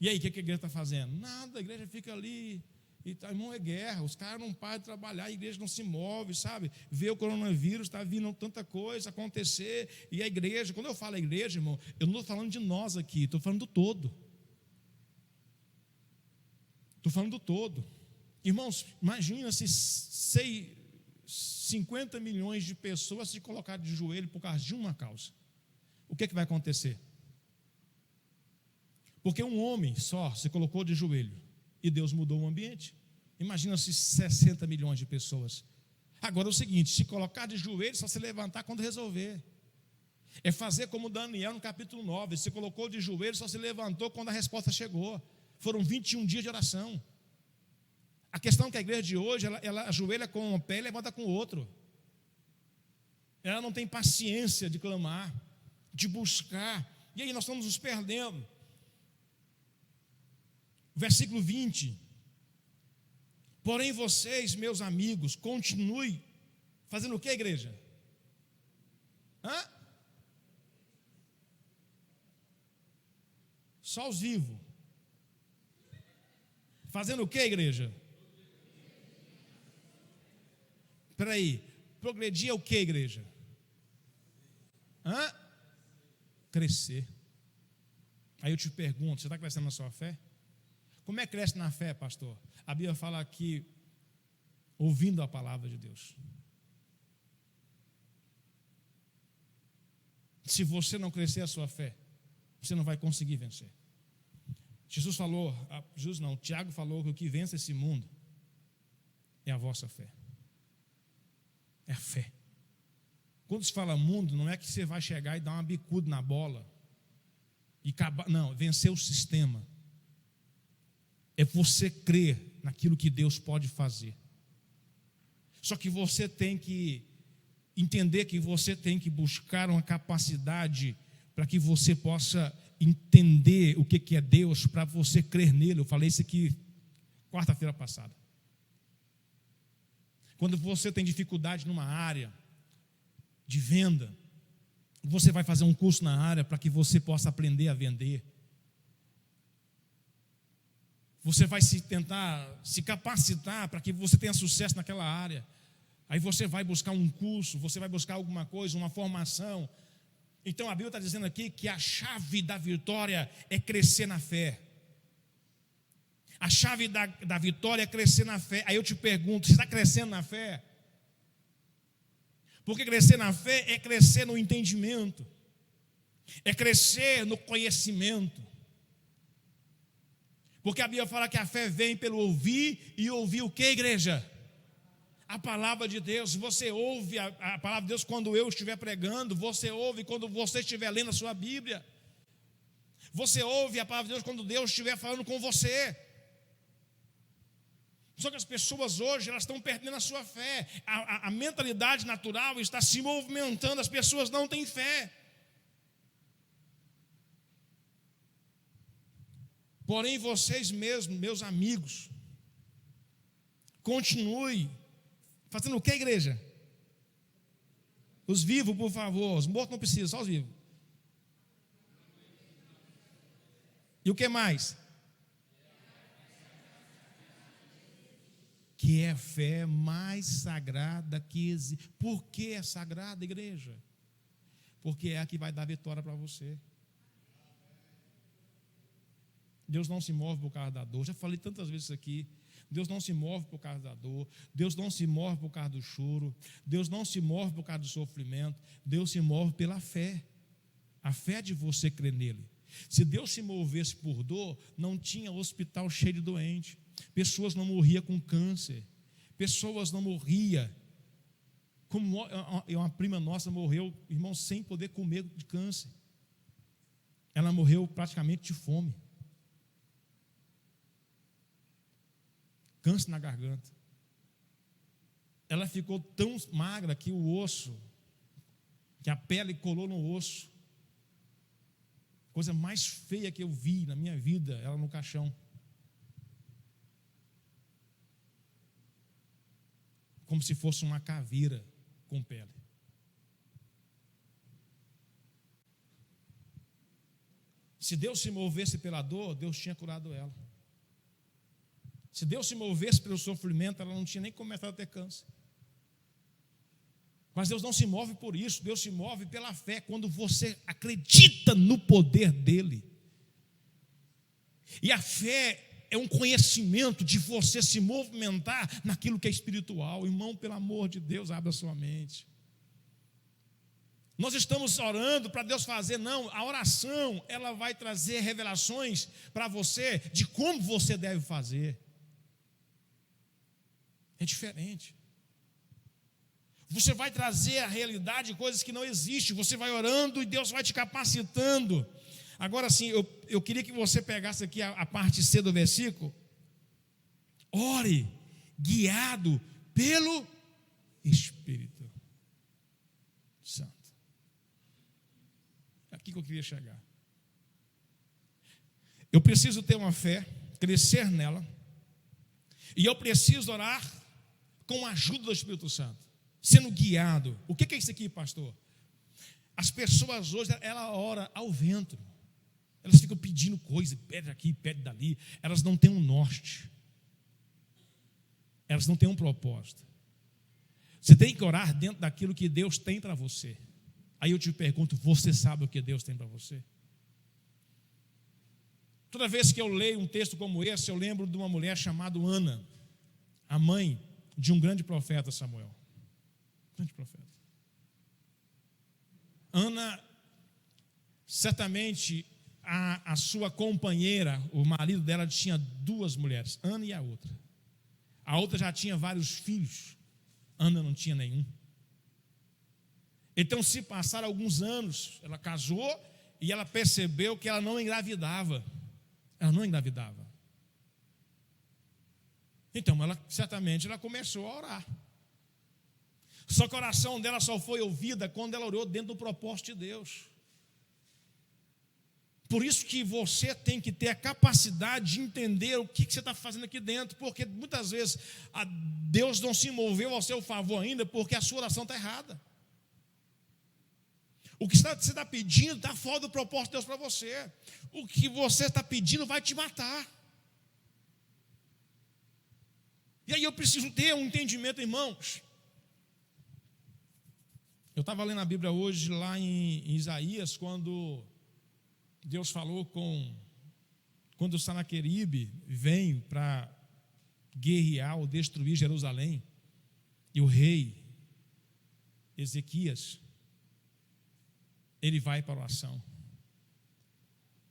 A: E aí, o que a igreja está fazendo? Nada, a igreja fica ali. E, irmão, é guerra, os caras não param de trabalhar, a igreja não se move, sabe? Vê o coronavírus, está vindo tanta coisa acontecer. E a igreja, quando eu falo igreja, irmão, eu não estou falando de nós aqui, estou falando do todo. Estou falando do todo. Irmãos, imagina se 50 milhões de pessoas se colocarem de joelho por causa de uma causa. O que vai acontecer? Porque um homem só se colocou de joelho e Deus mudou o ambiente. Imagina se 60 milhões de pessoas. Agora é o seguinte, se colocar de joelho, só se levantar quando resolver. É fazer como Daniel no capítulo 9, se colocou de joelho, só se levantou quando a resposta chegou. Foram 21 dias de oração. A questão é que a igreja de hoje, ela ajoelha com um pé e levanta com o outro. Ela não tem paciência de clamar, de buscar. E aí nós estamos nos perdendo. Versículo 20. Porém vocês, meus amigos, continuem fazendo o que, igreja? Só os vivos. Fazendo o que, igreja? Espera aí. Progredir é o que, igreja? Crescer. Aí eu te pergunto, você está crescendo na sua fé? Como é que cresce na fé, pastor? A Bíblia fala aqui, ouvindo a palavra de Deus. Se você não crescer a sua fé, você não vai conseguir vencer. Tiago falou que o que vence esse mundo é a vossa fé. É a fé. Quando se fala mundo, não é que você vai chegar e dar uma bicuda na bola e acabar, não, vencer o sistema. É você crer naquilo que Deus pode fazer. Só que você tem que entender que você tem que buscar uma capacidade para que você possa entender o que é Deus, para você crer nele. Eu falei isso aqui quarta-feira passada. Quando você tem dificuldade numa área de venda, você vai fazer um curso na área para que você possa aprender a vender. Você vai tentar se capacitar para que você tenha sucesso naquela área. Aí você vai buscar um curso, você vai buscar alguma coisa, uma formação. Então a Bíblia está dizendo aqui que a chave da vitória é crescer na fé. A chave da vitória é crescer na fé. Aí eu te pergunto, você está crescendo na fé? Porque crescer na fé é crescer no entendimento, é crescer no conhecimento. Porque a Bíblia fala que a fé vem pelo ouvir, e ouvir o que, igreja? A palavra de Deus. Você ouve a palavra de Deus quando eu estiver pregando, você ouve quando você estiver lendo a sua Bíblia, você ouve a palavra de Deus quando Deus estiver falando com você. Só que as pessoas hoje, elas estão perdendo a sua fé. A mentalidade natural está se movimentando, as pessoas não têm fé. Porém, vocês mesmos, meus amigos, continue fazendo o que, igreja? Os vivos, por favor. Os mortos não precisam, só os vivos. E o que mais? Que é a fé mais sagrada que existe. Por que é sagrada, igreja? Porque é a que vai dar vitória para você. Deus não se move por causa da dor. Já falei tantas vezes isso aqui. Deus não se move por causa da dor. Deus não se move por causa do choro. Deus não se move por causa do sofrimento. Deus se move pela fé. A fé de você crer nele. Se Deus se movesse por dor, não tinha hospital cheio de doente. Pessoas não morriam com câncer. Pessoas não morriam. Como uma prima nossa morreu, irmão, sem poder comer de câncer. Ela morreu praticamente de fome. Câncer na garganta. Ela ficou tão magra que o osso, que a pele colou no osso. Coisa mais feia que eu vi na minha vida, ela no caixão. Como se fosse uma caveira com pele. Se Deus se movesse pela dor, Deus tinha curado ela. Se Deus se movesse pelo sofrimento, ela não tinha nem começado a ter câncer. Mas Deus não se move por isso, Deus se move pela fé, quando você acredita no poder dEle. E a fé é um conhecimento de você se movimentar naquilo que é espiritual. Irmão, pelo amor de Deus, abra sua mente. Nós estamos orando para Deus fazer, não, a oração, ela vai trazer revelações para você de como você deve fazer. É diferente. Você vai trazer a realidade de coisas que não existem. Você vai orando e Deus vai te capacitando. Agora sim, eu queria que você pegasse aqui a parte C do versículo. Ore guiado pelo Espírito Santo. É aqui que eu queria chegar. Eu preciso ter uma fé, crescer nela, e eu preciso orar com a ajuda do Espírito Santo, sendo guiado. O que é isso aqui, pastor? As pessoas hoje, ela ora ao vento. Elas ficam pedindo coisa, pede aqui, pede dali. Elas não têm um norte. Elas não têm um propósito. Você tem que orar dentro daquilo que Deus tem para você. Aí eu te pergunto, você sabe o que Deus tem para você? Toda vez que eu leio um texto como esse, eu lembro de uma mulher chamada Ana, a mãe de um grande profeta, Samuel. Grande profeta. Ana, certamente, a sua companheira, o marido dela tinha 2 mulheres, Ana e a outra. A outra já tinha vários filhos, Ana não tinha nenhum. Então, se passaram alguns anos, ela casou e ela percebeu que ela não engravidava. Ela não engravidava. Então, certamente, ela começou a orar. Só que a oração dela só foi ouvida quando ela orou dentro do propósito de Deus. Por isso que você tem que ter a capacidade de entender o que você está fazendo aqui dentro, porque muitas vezes Deus não se moveu ao seu favor ainda, porque a sua oração está errada. O que você está pedindo está fora do propósito de Deus para você. O que você está pedindo vai te matar. E aí eu preciso ter um entendimento, irmãos. Eu estava lendo a Bíblia hoje, lá em Isaías, quando Deus falou quando o Sanaqueribe vem para guerrear ou destruir Jerusalém, e o rei Ezequias, ele vai para a oração.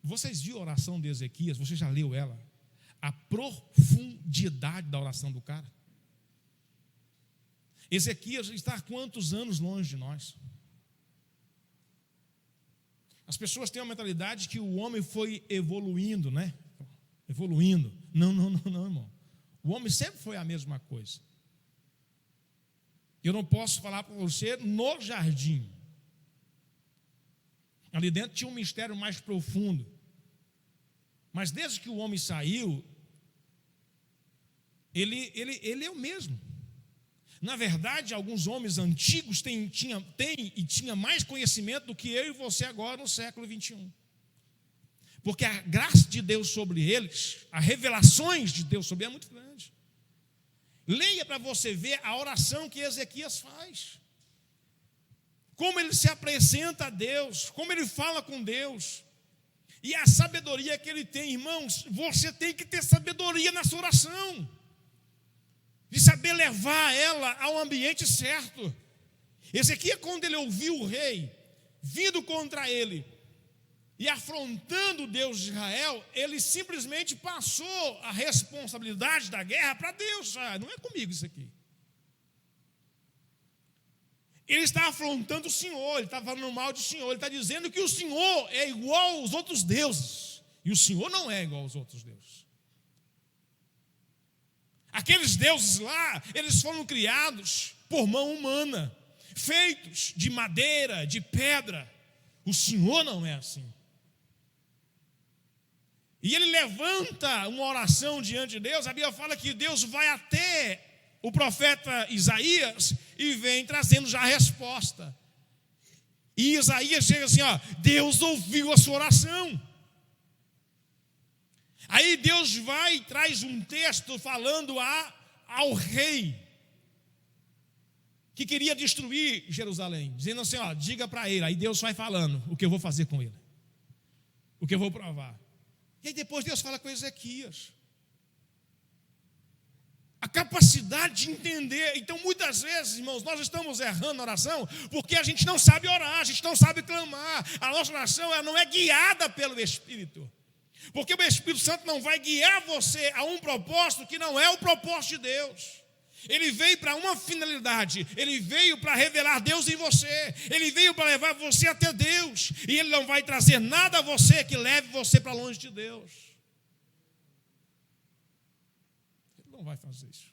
A: Vocês viram a oração de Ezequias? Você já leu ela? A profundidade da oração do cara. Ezequias está há quantos anos longe de nós? As pessoas têm uma mentalidade que o homem foi evoluindo, né? Evoluindo. Não, irmão. O homem sempre foi a mesma coisa. Eu não posso falar para você no jardim. Ali dentro tinha um mistério mais profundo. Mas desde que o homem saiu, ele é o mesmo. Na verdade, alguns homens antigos tinham mais conhecimento do que eu e você agora no século 21. Porque a graça de Deus sobre eles, as revelações de Deus sobre eles é muito grande. Leia para você ver a oração que Ezequias faz. Como ele se apresenta a Deus, como ele fala com Deus. E a sabedoria que ele tem, irmãos, você tem que ter sabedoria na sua oração. De saber levar ela ao ambiente certo. Ezequias, quando ele ouviu o rei vindo contra ele e afrontando o Deus de Israel, ele simplesmente passou a responsabilidade da guerra para Deus. Não é comigo isso aqui. Ele está afrontando o Senhor, ele está falando mal do Senhor, ele está dizendo que o Senhor é igual aos outros deuses. E o Senhor não é igual aos outros deuses. Aqueles deuses lá, eles foram criados por mão humana, feitos de madeira, de pedra. O Senhor não é assim. E ele levanta uma oração diante de Deus. A Bíblia fala que Deus vai até o profeta Isaías e vem trazendo já a resposta. E Isaías chega assim, Deus ouviu a sua oração. Aí Deus vai e traz um texto falando ao rei que queria destruir Jerusalém, dizendo assim, diga para ele. Aí Deus vai falando o que eu vou fazer com ele, o que eu vou provar. E aí depois Deus fala com Ezequias. A capacidade de entender. Então muitas vezes, irmãos, nós estamos errando na oração porque a gente não sabe orar, a gente não sabe clamar. A nossa oração ela não é guiada pelo Espírito. Porque o Espírito Santo não vai guiar você a um propósito que não é o propósito de Deus. Ele veio para uma finalidade. Ele veio para revelar Deus em você. Ele veio para levar você até Deus. E Ele não vai trazer nada a você que leve você para longe de Deus. Ele não vai fazer isso.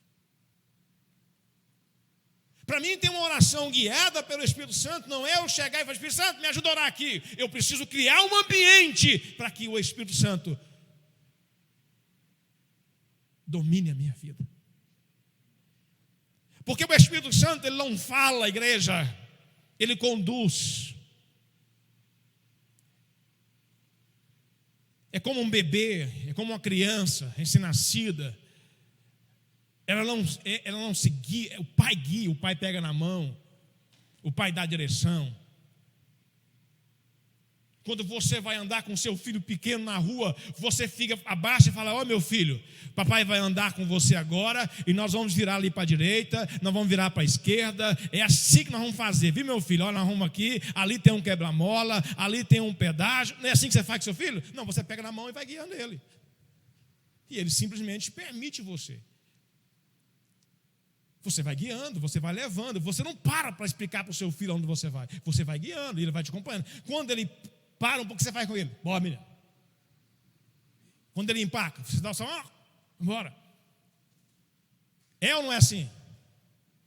A: Para mim, ter uma oração guiada pelo Espírito Santo não é eu chegar e falar: Espírito Santo, me ajuda a orar aqui. Eu preciso criar um ambiente para que o Espírito Santo domine a minha vida. Porque o Espírito Santo, ele não fala, igreja, ele conduz. É como um bebê, é como uma criança recém-nascida. Ela não se guia, o pai guia, o pai pega na mão, o pai dá a direção. Quando você vai andar com seu filho pequeno na rua, você fica abaixo e fala: ó, meu filho, papai vai andar com você agora e nós vamos virar ali para a direita, nós vamos virar para a esquerda. É assim que nós vamos fazer, viu, meu filho? Olha, nós vamos aqui, ali tem um quebra-mola, ali tem um pedágio. Não é assim que você faz com seu filho? Não, você pega na mão e vai guiando ele. E ele simplesmente permite você. Você vai guiando, você vai levando. Você não para explicar para o seu filho onde você vai. Você vai guiando e ele vai te acompanhando. Quando ele para um pouco, você faz com ele: bora, menina. Quando ele empaca, você dá só, bora. É ou não é assim?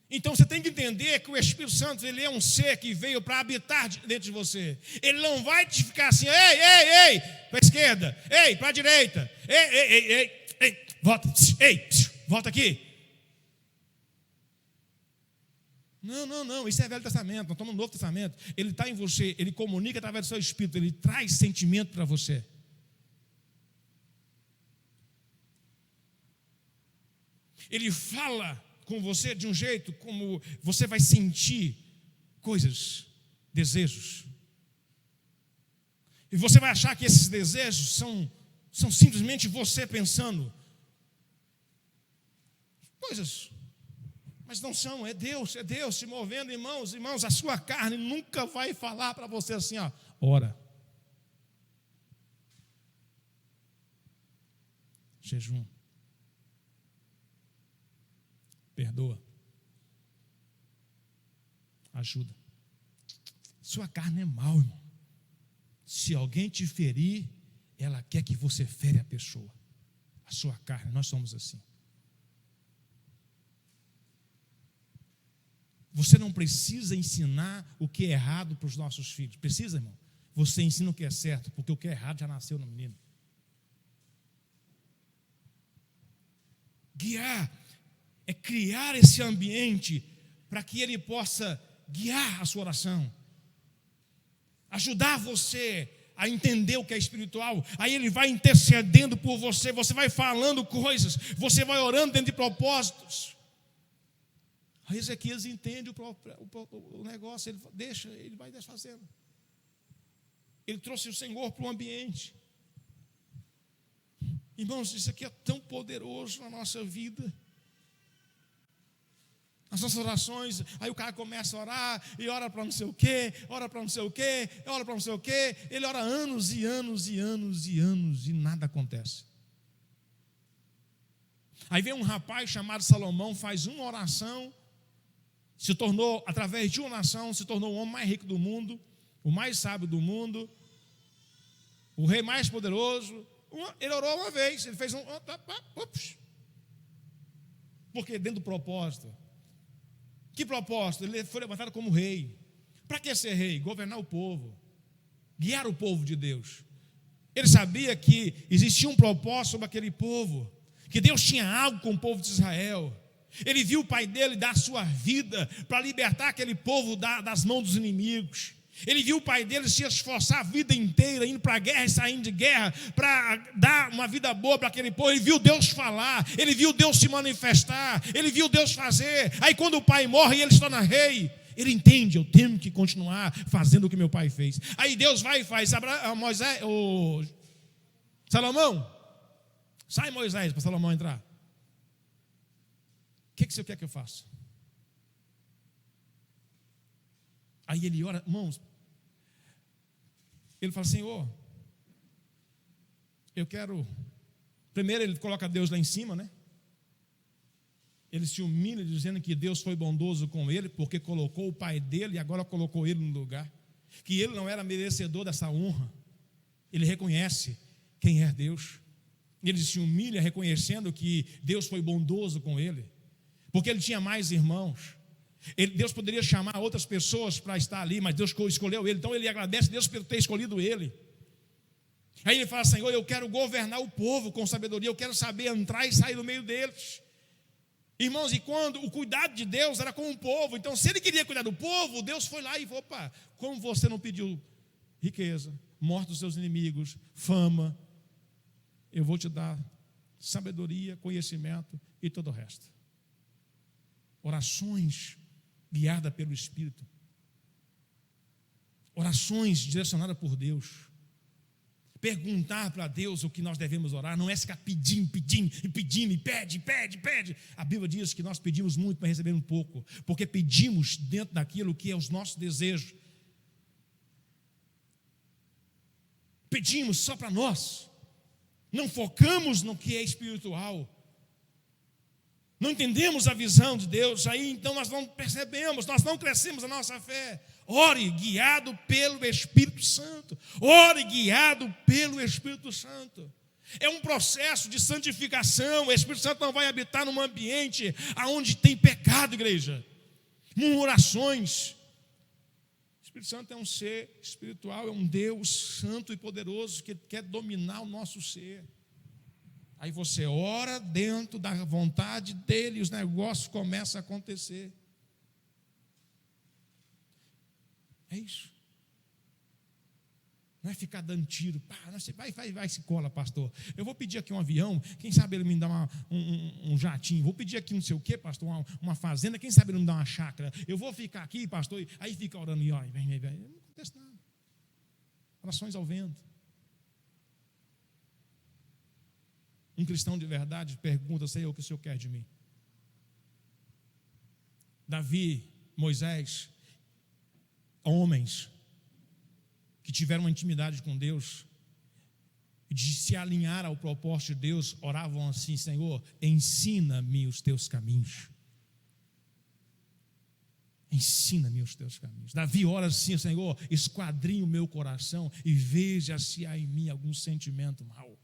A: Então você tem que entender que o Espírito Santo, ele é um ser que veio para habitar dentro de você. Ele não vai te ficar assim: ei, para a esquerda, ei, para a direita, ei, volta, volta aqui. Não, isso é Velho Testamento, nós estamos no Novo Testamento. Ele está em você, ele comunica através do seu espírito, ele traz sentimento para você. Ele fala com você de um jeito como você vai sentir coisas, desejos. E você vai achar que esses desejos são simplesmente você pensando coisas. Mas não são, é Deus se movendo, irmãos, a sua carne nunca vai falar para você assim: ó, ora. Jejum. Perdoa. Ajuda. Sua carne é mau, irmão. Se alguém te ferir, ela quer que você fere a pessoa. A sua carne, nós somos assim. Você não precisa ensinar o que é errado para os nossos filhos. Precisa, irmão? Você ensina o que é certo, porque o que é errado já nasceu no menino. Guiar é criar esse ambiente para que ele possa guiar a sua oração, ajudar você a entender o que é espiritual. Aí ele vai intercedendo por você, você vai falando coisas, você vai orando dentro de propósitos. Aí Ezequias entende o negócio, ele vai desfazendo. Ele trouxe o Senhor para o ambiente. Irmãos, isso aqui é tão poderoso na nossa vida. As nossas orações, aí o cara começa a orar, e ora para não sei o quê, ora para não sei o quê, ora para não sei o quê. Ele ora anos e anos e anos e anos, e nada acontece. Aí vem um rapaz chamado Salomão, faz uma oração, se tornou, através de uma oração, se tornou o homem mais rico do mundo, o mais sábio do mundo, o rei mais poderoso. Ele orou uma vez, ele fez porque dentro do propósito. Que propósito? Ele foi levantado como rei. Para que ser rei? Governar o povo, guiar o povo de Deus. Ele sabia que existia um propósito sobre aquele povo, que Deus tinha algo com o povo de Israel. Ele viu o pai dele dar sua vida para libertar aquele povo das mãos dos inimigos. Ele viu o pai dele se esforçar a vida inteira, indo para a guerra e saindo de guerra, para dar uma vida boa para aquele povo. Ele viu Deus falar, ele viu Deus se manifestar, ele viu Deus fazer. Aí quando o pai morre e ele se torna rei, ele entende: eu tenho que continuar fazendo o que meu pai fez. Aí Deus vai e faz: Salomão, sai Moisés para Salomão entrar. O que você quer que eu faça? Aí ele ora, irmãos, ele fala: Senhor, eu quero. Primeiro ele coloca Deus lá em cima, né? Ele se humilha dizendo que Deus foi bondoso com ele, porque colocou o pai dele e agora colocou ele no lugar, que ele não era merecedor dessa honra. Ele reconhece quem é Deus. Ele se humilha reconhecendo que Deus foi bondoso com ele, porque ele tinha mais irmãos. Deus poderia chamar outras pessoas para estar ali, mas Deus escolheu ele. Então ele agradece a Deus por ter escolhido ele. Aí ele fala: Senhor, eu quero governar o povo com sabedoria, eu quero saber entrar e sair do meio deles. Irmãos, e quando o cuidado de Deus era com o povo, então se ele queria cuidar do povo, Deus foi lá e falou: opa, como você não pediu riqueza, morte dos seus inimigos, fama, eu vou te dar sabedoria, conhecimento e todo o resto. Orações guiadas pelo Espírito, orações direcionadas por Deus. Perguntar para Deus o que nós devemos orar, não é ficar pedindo, e pede. A Bíblia diz que nós pedimos muito para receber um pouco, porque pedimos dentro daquilo que é os nossos desejos. Pedimos só para nós, não focamos no que é espiritual, não entendemos a visão de Deus, aí então nós não percebemos, nós não crescemos a nossa fé. Ore guiado pelo Espírito Santo. Ore guiado pelo Espírito Santo. É um processo de santificação. O Espírito Santo não vai habitar num ambiente onde tem pecado, igreja. Murmurações. O Espírito Santo é um ser espiritual, é um Deus santo e poderoso que quer dominar o nosso ser. Aí você ora dentro da vontade dele e os negócios começam a acontecer. É isso. Não é ficar dando tiro. Pá, você vai, se cola, pastor. Eu vou pedir aqui um avião, quem sabe ele me dá um jatinho. Vou pedir aqui não sei o quê, pastor, uma fazenda, quem sabe ele me dá uma chácara. Eu vou ficar aqui, pastor, aí fica orando e olha, vem. Não acontece nada. Orações ao vento. Um cristão de verdade pergunta: Senhor, o que o Senhor quer de mim? Davi, Moisés, homens que tiveram uma intimidade com Deus, de se alinhar ao propósito de Deus, oravam assim: Senhor, ensina-me os teus caminhos. Ensina-me os teus caminhos. Davi ora assim: Senhor, esquadrinha o meu coração e veja se há em mim algum sentimento mau.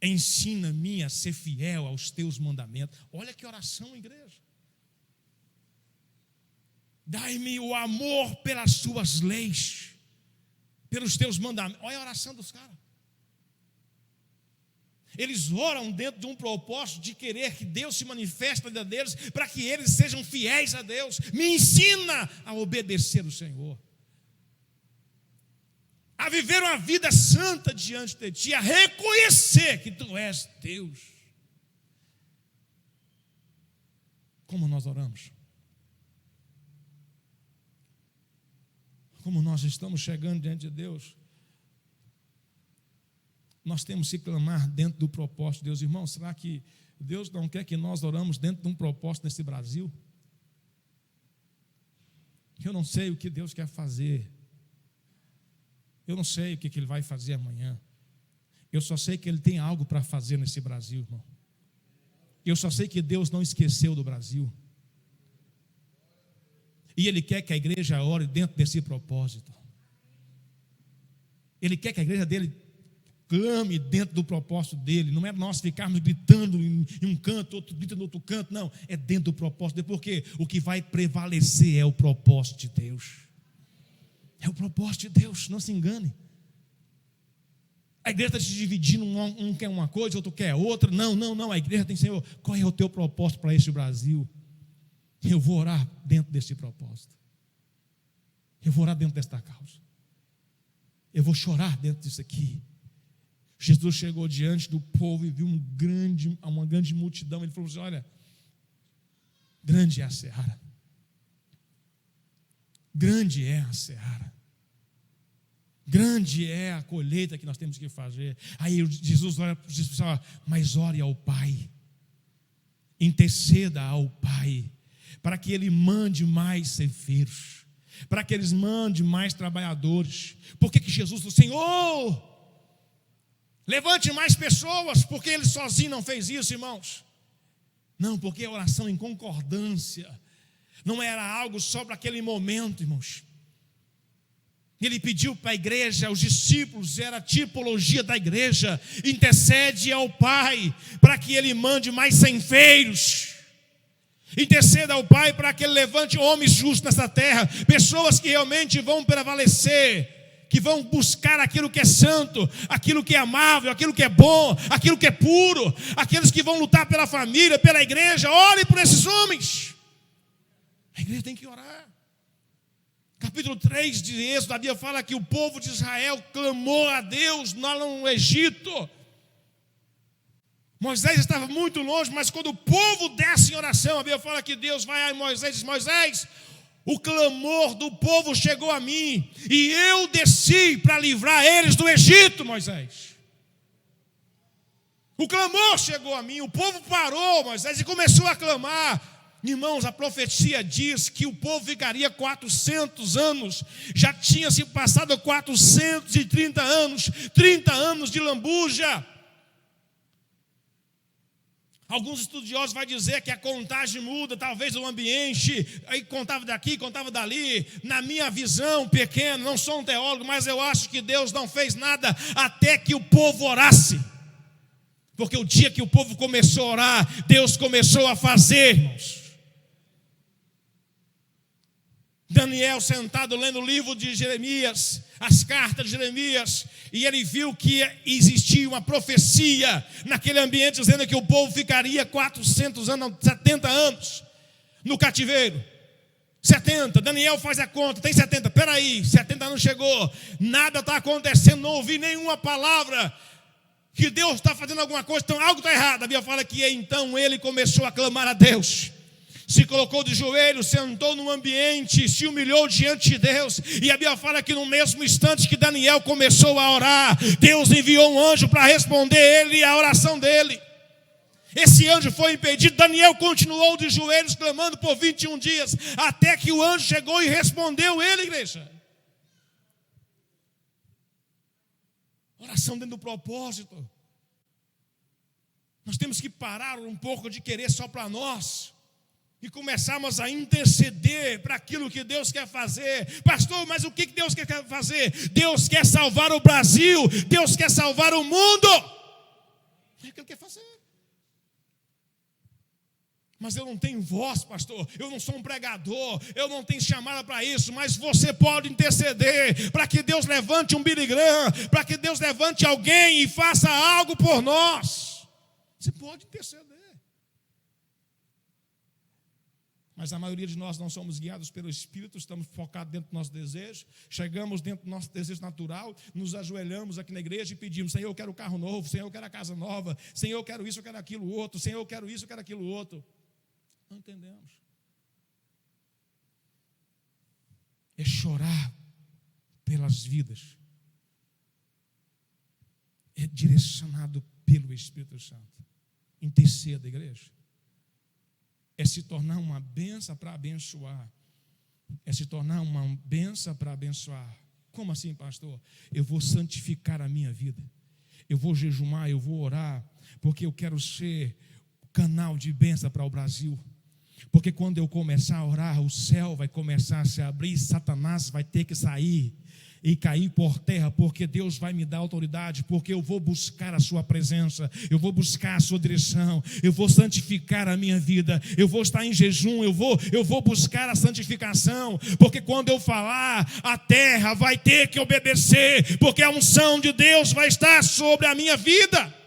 A: Ensina-me a ser fiel aos teus mandamentos. Olha que oração, igreja. Dai-me o amor pelas tuas leis, pelos teus mandamentos. Olha a oração dos caras. Eles oram dentro de um propósito de querer que Deus se manifeste na vida deles, para que eles sejam fiéis a Deus. Me ensina a obedecer o Senhor, a viver uma vida santa diante de Ti, a reconhecer que Tu és Deus. Como nós oramos? Como nós estamos chegando diante de Deus? Nós temos que clamar dentro do propósito de Deus. Irmão, será que Deus não quer que nós oramos dentro de um propósito nesse Brasil? Eu não sei o que Deus quer fazer. Eu não sei o que Ele vai fazer amanhã. Eu só sei que Ele tem algo para fazer nesse Brasil, irmão. Eu só sei que Deus não esqueceu do Brasil. E Ele quer que a igreja ore dentro desse propósito. Ele quer que a igreja dele clame dentro do propósito dele. Não é nós ficarmos gritando em um canto, outro grita no outro canto. Não, é dentro do propósito dele. Porque o que vai prevalecer é o propósito de Deus. É o propósito de Deus, não se engane. A igreja está se dividindo, um quer uma coisa, outro quer outra. Não, a igreja tem: Senhor, qual é o teu propósito para esse Brasil? Eu vou orar dentro desse propósito. Eu vou orar dentro desta causa. Eu vou chorar dentro disso aqui. Jesus chegou diante do povo e viu uma grande multidão. Ele falou assim: olha, grande é a seara. Grande é a seara. Grande é a colheita que nós temos que fazer. Aí Jesus olha para Jesus e fala: mas ore ao Pai. Interceda ao Pai, para que Ele mande mais ceifeiros, para que eles mandem mais trabalhadores. Por que Jesus falou: Senhor, levante mais pessoas? Porque Ele sozinho não fez isso, irmãos. Não, porque a oração em concordância não era algo só para aquele momento, irmãos. Ele pediu para a igreja, os discípulos, era a tipologia da igreja: intercede ao Pai, para que Ele mande mais ceifeiros. Interceda ao Pai para que Ele levante homens justos nessa terra, pessoas que realmente vão prevalecer, que vão buscar aquilo que é santo, aquilo que é amável, aquilo que é bom, aquilo que é puro, aqueles que vão lutar pela família, pela igreja. Ore por esses homens. A igreja tem que orar. Capítulo 3 de Êxodo, a Bíblia fala que o povo de Israel clamou a Deus lá no Egito. Moisés estava muito longe, mas quando o povo desce em oração, a Bíblia fala que Deus vai a Moisés e diz: Moisés, o clamor do povo chegou a mim, e eu desci para livrar eles do Egito, Moisés. O clamor chegou a mim, o povo parou, Moisés, e começou a clamar. Irmãos, a profecia diz que o povo ficaria 400 anos, já tinha se passado 430 anos, 30 anos de lambuja. Alguns estudiosos vão dizer que a contagem muda, talvez o ambiente, aí contava daqui, contava dali. Na minha visão pequena, não sou um teólogo, mas eu acho que Deus não fez nada até que o povo orasse. Porque o dia que o povo começou a orar, Deus começou a fazer, irmãos. Daniel sentado lendo o livro de Jeremias, as cartas de Jeremias, e ele viu que existia uma profecia naquele ambiente, dizendo que o povo ficaria 400 anos, 70 anos no cativeiro. 70, Daniel faz a conta, tem 70, peraí, 70 anos chegou, nada está acontecendo, não ouvi nenhuma palavra que Deus está fazendo alguma coisa, então algo está errado. A Bíblia fala que então ele começou a clamar a Deus. Se colocou de joelhos, sentou num ambiente, se humilhou diante de Deus. E a Bíblia fala que no mesmo instante que Daniel começou a orar, Deus enviou um anjo para responder ele a oração dele. Esse anjo foi impedido. Daniel continuou de joelhos clamando por 21 dias, até que o anjo chegou e respondeu ele, igreja. Oração dentro do propósito. Nós temos que parar um pouco de querer só para nós e começarmos a interceder para aquilo que Deus quer fazer. Pastor, mas o que Deus quer fazer? Deus quer salvar o Brasil, Deus quer salvar o mundo. É o que Ele quer fazer. Mas eu não tenho voz, pastor, eu não sou um pregador, eu não tenho chamada para isso, mas você pode interceder para que Deus levante um Billy Graham, para que Deus levante alguém e faça algo por nós. Você pode interceder. Mas a maioria de nós não somos guiados pelo Espírito, estamos focados dentro do nosso desejo, chegamos dentro do nosso desejo natural, nos ajoelhamos aqui na igreja e pedimos: Senhor, eu quero um carro novo, Senhor, eu quero a casa nova, Senhor, eu quero isso, eu quero aquilo outro, Senhor, eu quero isso, eu quero aquilo outro. Não entendemos. É chorar pelas vidas, é direcionado pelo Espírito Santo. Interceda, igreja. É se tornar uma bênção para abençoar. É se tornar uma bênção para abençoar. Como assim, pastor? Eu vou santificar a minha vida. Eu vou jejumar, eu vou orar, porque eu quero ser canal de bênção para o Brasil. Porque quando eu começar a orar, o céu vai começar a se abrir, Satanás vai ter que sair e cair por terra, porque Deus vai me dar autoridade, porque eu vou buscar a sua presença, eu vou buscar a sua direção, eu vou santificar a minha vida, eu vou estar em jejum, eu vou buscar a santificação, porque quando eu falar, a terra vai ter que obedecer, porque a unção de Deus vai estar sobre a minha vida.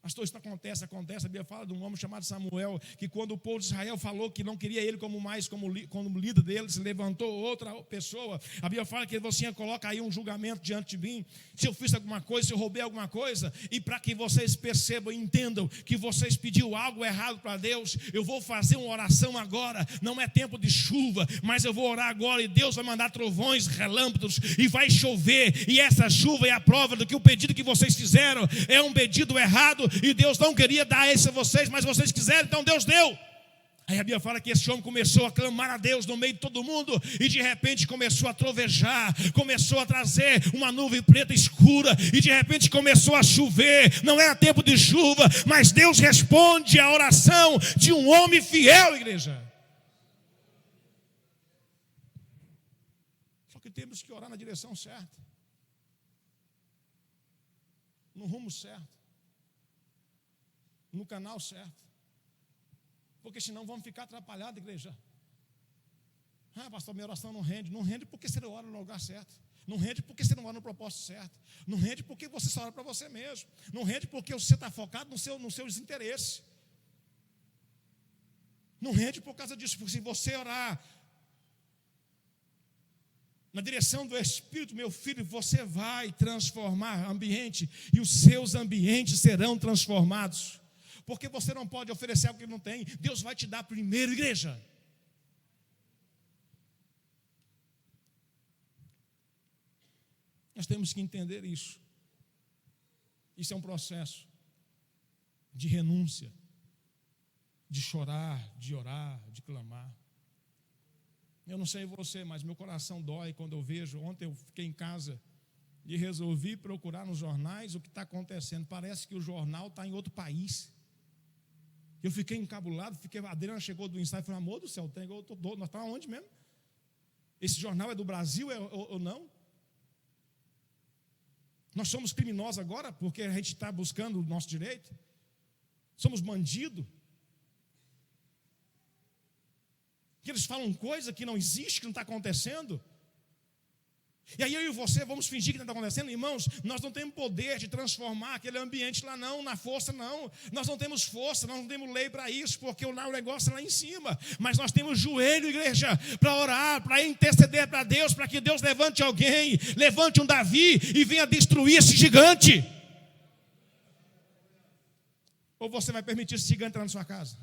A: Pastor, isso acontece. A Bíblia fala de um homem chamado Samuel, que quando o povo de Israel falou que não queria ele como líder deles, levantou outra pessoa. A Bíblia fala que você coloca aí um julgamento diante de mim, se eu fiz alguma coisa, se eu roubei alguma coisa, e para que vocês percebam e entendam que vocês pediram algo errado para Deus, eu vou fazer uma oração agora. Não é tempo de chuva, mas eu vou orar agora, e Deus vai mandar trovões, relâmpagos, e vai chover, e essa chuva é a prova do que o pedido que vocês fizeram é um pedido errado, e Deus não queria dar isso a vocês, mas vocês quiseram, então Deus deu. Aí a Bíblia fala que esse homem começou a clamar a Deus no meio de todo mundo, e de repente começou a trovejar, começou a trazer uma nuvem preta escura, e de repente começou a chover. Não era tempo de chuva, mas Deus responde à oração de um homem fiel, igreja. Só que temos que orar na direção certa, no rumo certo. no canal certo. Porque senão vamos ficar atrapalhados, igreja. Pastor, minha oração não rende. Não rende porque você não ora no lugar certo. Não rende porque você não ora no propósito certo. Não rende porque você só ora para você mesmo. Não rende porque você está focado nos seus interesses. Não rende por causa disso. Porque se você orar na direção do Espírito, meu filho, você vai transformar ambiente. E os seus ambientes serão transformados. Porque você não pode oferecer algo que não tem. Deus vai te dar primeiro, igreja. Nós temos que entender isso. Isso é um processo de renúncia, de chorar, de orar, de clamar. Eu não sei você, mas meu coração dói quando eu vejo. Ontem eu fiquei em casa e resolvi procurar nos jornais o que está acontecendo. Parece que o jornal está em outro país. Eu fiquei encabulado, a Adriana chegou do ensaio e falou: amor do céu, nós estamos onde mesmo? Esse jornal é do Brasil ou não? Nós somos criminosos agora porque a gente está buscando o nosso direito? Somos bandidos? Que eles falam coisa que não existe, que não está acontecendo? E aí eu e você vamos fingir que não está acontecendo? Irmãos, nós não temos poder de transformar aquele ambiente lá não, na força não. Nós não temos força, nós não temos lei para isso, porque o negócio é lá em cima. Mas nós temos joelho, igreja, para orar, para interceder para Deus, para que Deus levante alguém, levante um Davi e venha destruir esse gigante. Ou você vai permitir esse gigante entrar na sua casa?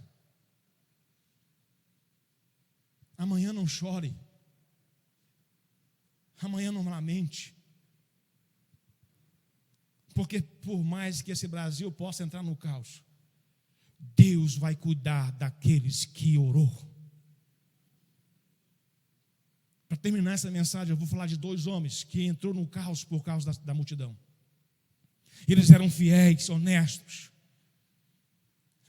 A: Amanhã não chore. Amanhã não lamente. Porque por mais que esse Brasil possa entrar no caos, Deus vai cuidar daqueles que orou. Para terminar essa mensagem, eu vou falar de 2 homens que entrou no caos por causa da multidão. Eles eram fiéis, honestos.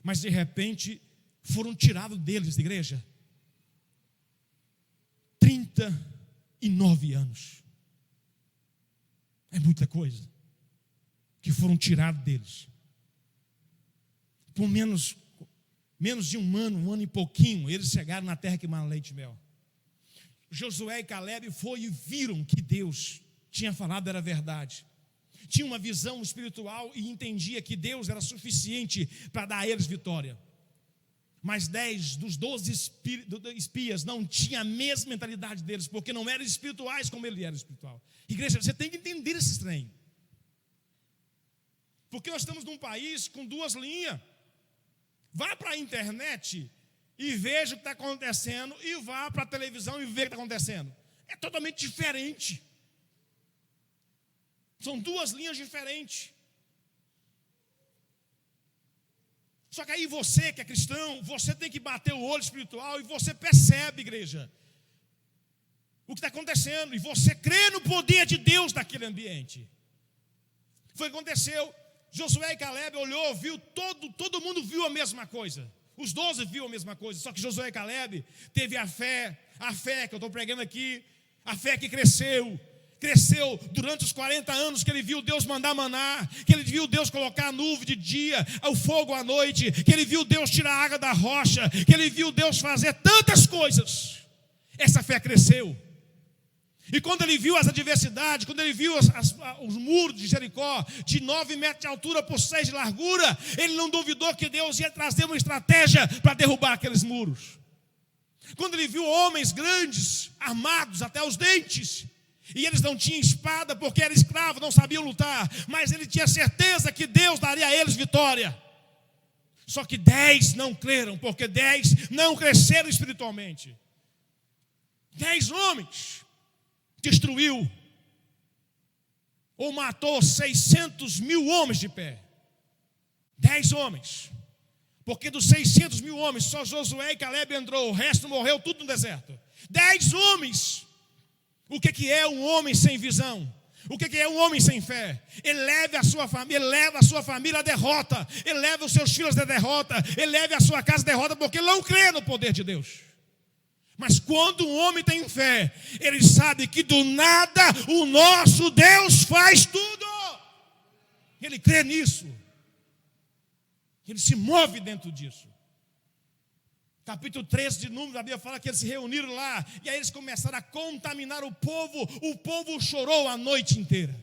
A: Mas de repente foram tirados deles, igreja, 39 anos. É muita coisa que foram tirados deles. Por menos de um ano e pouquinho, eles chegaram na terra que mana leite e mel. Josué e Caleb foram e viram que Deus tinha falado era verdade. Tinha uma visão espiritual e entendia que Deus era suficiente para dar a eles vitória. Mas 10 dos 12 espias não tinham a mesma mentalidade deles, porque não eram espirituais como ele era espiritual. Igreja, você tem que entender esse trem. Porque nós estamos num país com 2 linhas. Vá para a internet e veja o que está acontecendo, e vá para a televisão e veja o que está acontecendo. É totalmente diferente. São 2 linhas diferentes. Só que aí você que é cristão, você tem que bater o olho espiritual e você percebe, igreja, o que está acontecendo. E você crê no poder de Deus naquele ambiente. Foi o que aconteceu. Josué e Caleb olhou, viu, todo mundo viu a mesma coisa. Os 12 viu a mesma coisa. Só que Josué e Caleb teve a fé que eu estou pregando aqui, a fé que cresceu durante os 40 anos que ele viu Deus mandar maná, que ele viu Deus colocar a nuvem de dia, o fogo à noite, que ele viu Deus tirar a água da rocha, que ele viu Deus fazer tantas coisas. Essa fé cresceu. E quando ele viu as adversidades, quando ele viu os muros de Jericó, de 9 metros de altura por 6 de largura, ele não duvidou que Deus ia trazer uma estratégia para derrubar aqueles muros. Quando ele viu homens grandes, armados até os dentes, e eles não tinham espada porque eram escravos, não sabiam lutar, mas ele tinha certeza que Deus daria a eles vitória. Só que 10 não creram, porque 10 não cresceram espiritualmente. 10 homens destruiu ou matou 600 mil homens de pé. 10 homens. Porque dos 600 mil homens, só Josué e Caleb entrou, o resto morreu tudo no deserto. 10 homens. O que é um homem sem visão? O que é um homem sem fé? Ele leva a sua família à derrota. Ele leva os seus filhos à derrota. Ele leva a sua casa à derrota porque ele não crê no poder de Deus. Mas quando um homem tem fé, ele sabe que do nada o nosso Deus faz tudo. Ele crê nisso. Ele se move dentro disso. Capítulo 13 de Números, a Bíblia fala que eles se reuniram lá, e aí eles começaram a contaminar o povo chorou a noite inteira.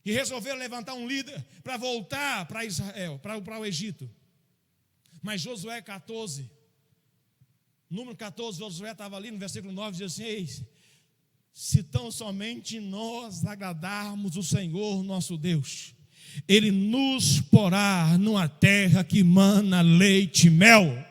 A: E resolveram levantar um líder para voltar para Israel, para o Egito. Mas Josué 14, número 14, Josué estava ali no versículo 9, diz assim: eis, se tão somente nós agradarmos o Senhor nosso Deus, Ele nos porá numa terra que mana leite e mel.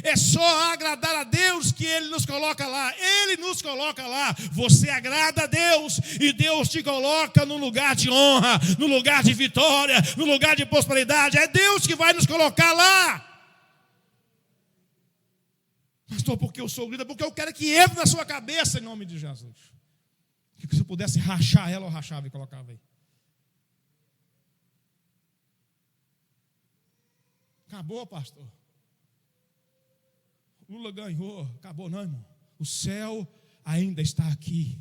A: É só agradar a Deus que Ele nos coloca lá. Ele nos coloca lá. Você agrada a Deus e Deus te coloca no lugar de honra, no lugar de vitória, no lugar de prosperidade. É Deus que vai nos colocar lá. Pastor, porque eu sou líder? Porque eu quero que entre na sua cabeça em nome de Jesus. Que se eu pudesse rachar ela, eu rachava e colocava aí. Acabou, pastor. Lula ganhou. Acabou não, irmão. O céu ainda está aqui.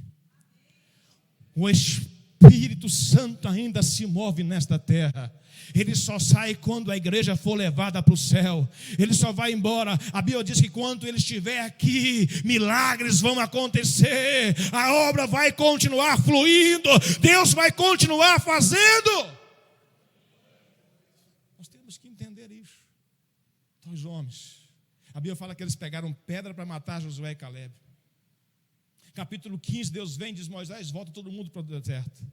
A: O Espírito Santo ainda se move nesta terra. Ele só sai quando a igreja for levada para o céu. Ele só vai embora. A Bíblia diz que quando ele estiver aqui, milagres vão acontecer. A obra vai continuar fluindo. Deus vai continuar fazendo. Nós temos que entender isso. Então, os homens, a Bíblia fala que eles pegaram pedra para matar Josué e Caleb. Capítulo 15, Deus vem e diz: Moisés, volta todo mundo para o deserto.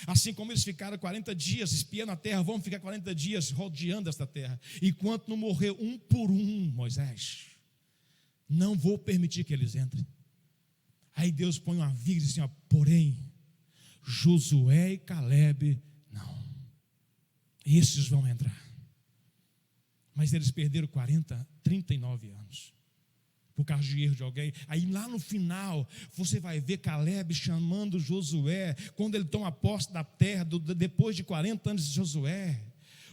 A: Assim como eles ficaram 40 dias espiando a terra, vamos ficar 40 dias rodeando esta terra. Enquanto não morrer um por um, Moisés, não vou permitir que eles entrem. Aí Deus põe uma vírgula e diz assim: porém, Josué e Caleb, não. Esses vão entrar. Mas eles perderam 39 anos. Por causa de erro de alguém. Aí lá no final, você vai ver Caleb chamando Josué, quando ele toma posse da terra, depois de 40 anos de Josué.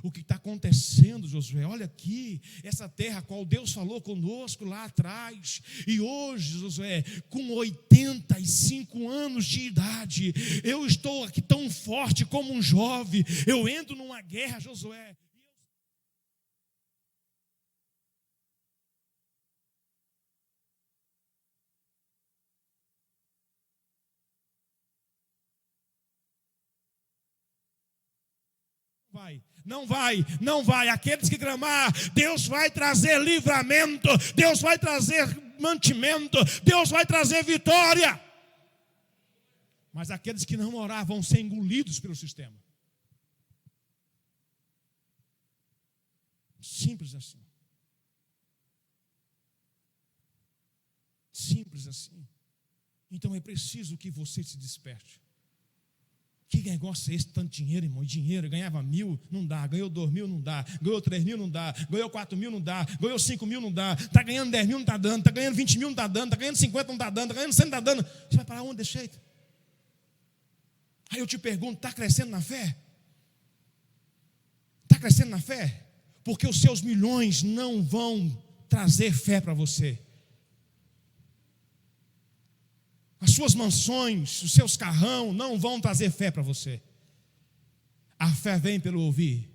A: O que está acontecendo, Josué? Olha aqui, essa terra a qual Deus falou conosco lá atrás. E hoje, Josué, com 85 anos de idade, eu estou aqui tão forte como um jovem. Eu entro numa guerra, Josué. Não vai. Aqueles que clamar, Deus vai trazer livramento, Deus vai trazer mantimento, Deus vai trazer vitória. Mas aqueles que não orar vão ser engolidos pelo sistema. Simples assim. Simples assim. Então é preciso que você se desperte. Que negócio é esse, tanto dinheiro, irmão? Dinheiro, ganhava 1.000, não dá. Ganhou 2.000, não dá. Ganhou 3.000, não dá. Ganhou 4.000, não dá. Ganhou 5.000, não dá. Está ganhando 10.000, não está dando. Está ganhando 20.000, não está dando. Está ganhando 50, não está dando. Está ganhando 100, não está dando. Você vai para onde desse jeito? Aí eu te pergunto, está crescendo na fé? Está crescendo na fé? Porque os seus milhões não vão trazer fé para você. As suas mansões, os seus carrão não vão trazer fé para você. A fé vem pelo ouvir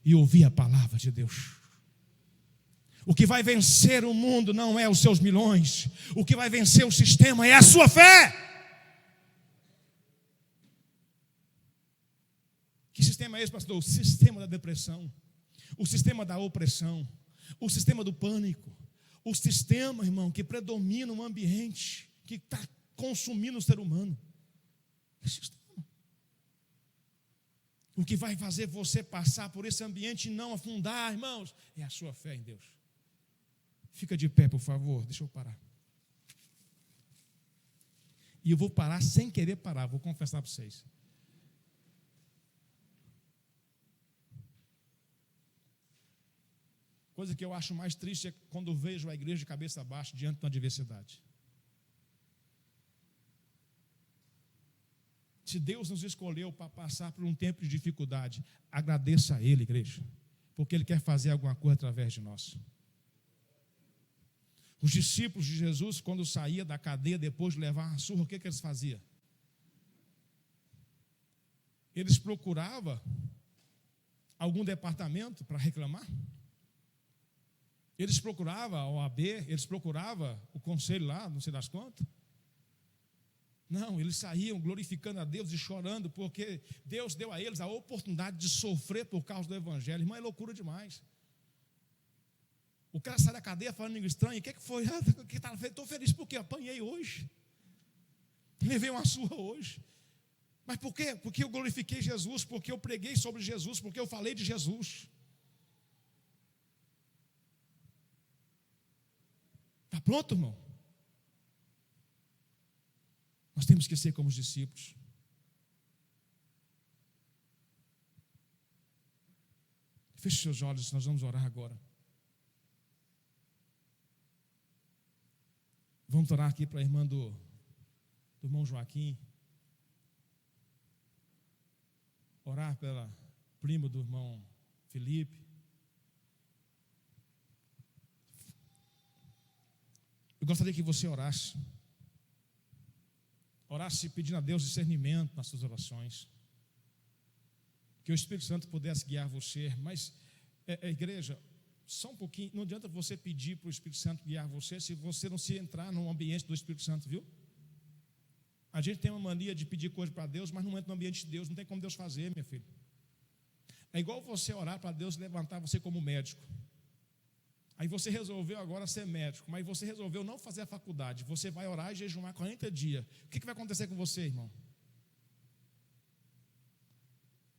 A: e ouvir a palavra de Deus. O que vai vencer o mundo não é os seus milhões. O que vai vencer o sistema é a sua fé. Que sistema é esse, pastor? O sistema da depressão, o sistema da opressão, o sistema do pânico, o sistema, irmão, que predomina um ambiente que está consumindo o ser humano. O que vai fazer você passar por esse ambiente e não afundar, irmãos, é a sua fé em Deus. Fica de pé, por favor, deixa eu parar. E eu vou parar sem querer parar, vou confessar para vocês. Coisa que eu acho mais triste é quando vejo a igreja de cabeça baixa diante da adversidade. Se Deus nos escolheu para passar por um tempo de dificuldade, agradeça a Ele, igreja, porque Ele quer fazer alguma coisa através de nós. Os discípulos de Jesus, quando saía da cadeia depois de levar uma surra, o que eles faziam? Eles procuravam algum departamento para reclamar? Eles procuravam a OAB, eles procuravam o conselho lá, não sei das quantas. Não, eles saíam glorificando a Deus e chorando, porque Deus deu a eles a oportunidade de sofrer por causa do Evangelho. Irmão, é loucura demais. O cara sai da cadeia falando língua estranha. O que foi? Estou feliz porque apanhei hoje. Levei uma surra hoje. Mas por quê? Porque eu glorifiquei Jesus, porque eu preguei sobre Jesus, porque eu falei de Jesus. Está pronto, irmão? Nós temos que ser como os discípulos. Feche seus olhos, nós vamos orar agora. Vamos orar aqui para a irmã do irmão Joaquim. Orar pela prima do irmão Felipe. Eu gostaria que você orasse. Orasse pedindo a Deus discernimento nas suas orações. Que o Espírito Santo pudesse guiar você. Mas, igreja, só um pouquinho, não adianta você pedir para o Espírito Santo guiar você se você não se entrar no ambiente do Espírito Santo, viu? A gente tem uma mania de pedir coisa para Deus, mas não entra no ambiente de Deus, não tem como Deus fazer, minha filha. É igual você orar para Deus levantar você como médico. Aí você resolveu agora ser médico, mas você resolveu não fazer a faculdade. Você vai orar e jejuar 40 dias. O que vai acontecer com você, irmão?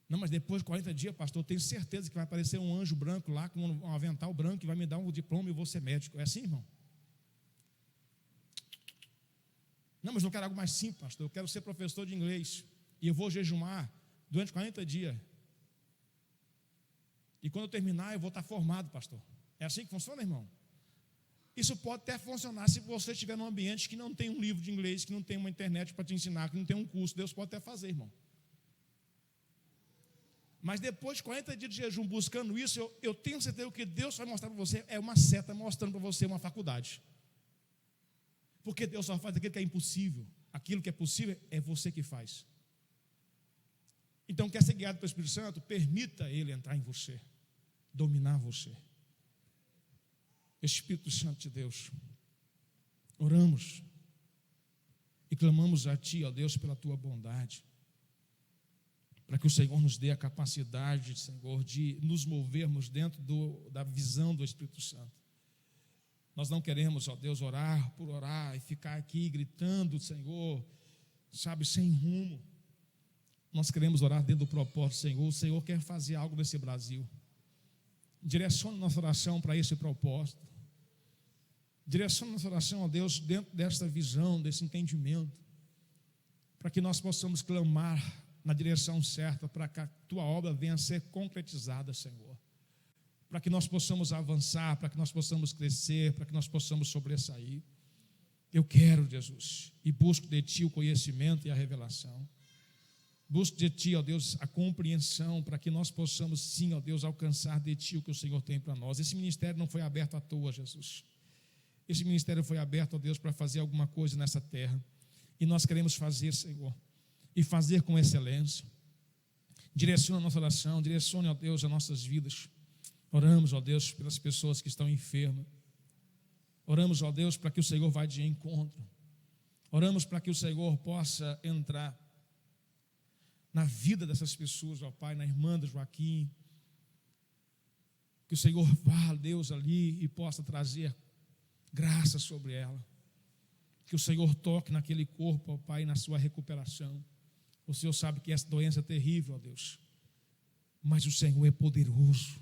A: Não, mas depois de 40 dias, pastor, eu tenho certeza que vai aparecer um anjo branco lá com um avental branco que vai me dar um diploma e eu vou ser médico. É assim, irmão? Não, mas eu quero algo mais simples, pastor. Eu quero ser professor de inglês e eu vou jejuar durante 40 dias. E quando eu terminar, eu vou estar formado, pastor. É assim que funciona, irmão? Isso pode até funcionar se você estiver num ambiente que não tem um livro de inglês, que não tem uma internet para te ensinar, que não tem um curso. Deus pode até fazer, irmão. Mas depois de 40 dias de jejum buscando isso, eu tenho certeza que Deus vai mostrar para você, é uma seta mostrando para você uma faculdade. Porque Deus só faz aquilo que é impossível. Aquilo que é possível é você que faz. Então, quer ser guiado pelo Espírito Santo? Permita Ele entrar em você, dominar você. Espírito Santo de Deus, oramos e clamamos a Ti, ó Deus, pela Tua bondade, para que o Senhor nos dê a capacidade, Senhor, de nos movermos dentro da visão do Espírito Santo. Nós não queremos, ó Deus, orar por orar e ficar aqui gritando, Senhor, sabe, sem rumo. Nós queremos orar dentro do propósito, Senhor. O Senhor quer fazer algo nesse Brasil. Direcione nossa oração para esse propósito. Direcione nossa oração, ó Deus, dentro desta visão, desse entendimento, para que nós possamos clamar na direção certa, para que a Tua obra venha a ser concretizada, Senhor. Para que nós possamos avançar, para que nós possamos crescer, para que nós possamos sobressair. Eu quero, Jesus, e busco de Ti o conhecimento e a revelação. Busco de Ti, ó Deus, a compreensão, para que nós possamos, sim, ó Deus, alcançar de Ti o que o Senhor tem para nós. Esse ministério não foi aberto à toa, Jesus. Esse ministério foi aberto, ó Deus, para fazer alguma coisa nessa terra. E nós queremos fazer, Senhor, e fazer com excelência. Direciona a nossa oração, direcione, ó Deus, as nossas vidas. Oramos, ó Deus, pelas pessoas que estão enfermas. Oramos, ó Deus, para que o Senhor vá de encontro. Oramos para que o Senhor possa entrar na vida dessas pessoas, ó Pai, na irmã do Joaquim. Que o Senhor vá, Deus, ali e possa trazer graça sobre ela. Que o Senhor toque naquele corpo, ó Pai, na sua recuperação. O Senhor sabe que essa doença é terrível, ó Deus, mas o Senhor é poderoso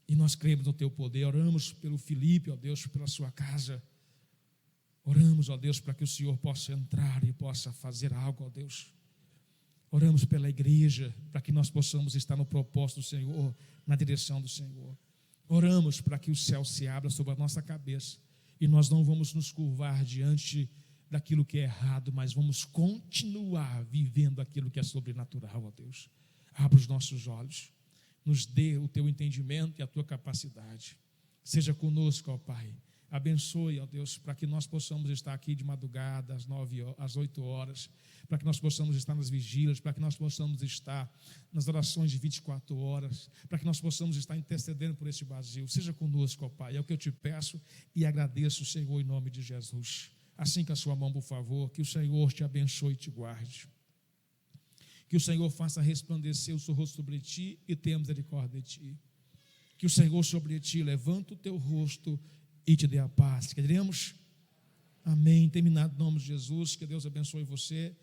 A: e nós cremos no Teu poder. Oramos pelo Felipe, ó Deus, pela sua casa. Oramos, ó Deus, para que o Senhor possa entrar e possa fazer algo, ó Deus. Oramos pela igreja, para que nós possamos estar no propósito do Senhor, na direção do Senhor. Oramos para que o céu se abra sobre a nossa cabeça e nós não vamos nos curvar diante daquilo que é errado, mas vamos continuar vivendo aquilo que é sobrenatural, ó Deus. Abra os nossos olhos, nos dê o Teu entendimento e a Tua capacidade. Seja conosco, ó Pai. Abençoe, ó Deus, para que nós possamos estar aqui de madrugada, às 8 horas, para que nós possamos estar nas vigílias, para que nós possamos estar nas orações de 24 horas, para que nós possamos estar intercedendo por esse Brasil. Seja conosco, ó Pai, é o que eu te peço e agradeço, Senhor, em nome de Jesus. Assim com a sua mão, por favor, que o Senhor te abençoe e te guarde. Que o Senhor faça resplandecer o seu rosto sobre ti e tenha misericórdia de ti. Que o Senhor sobre ti levante o teu rosto e te dê a paz. Queremos? Amém. Terminado em nome de Jesus. Que Deus abençoe você.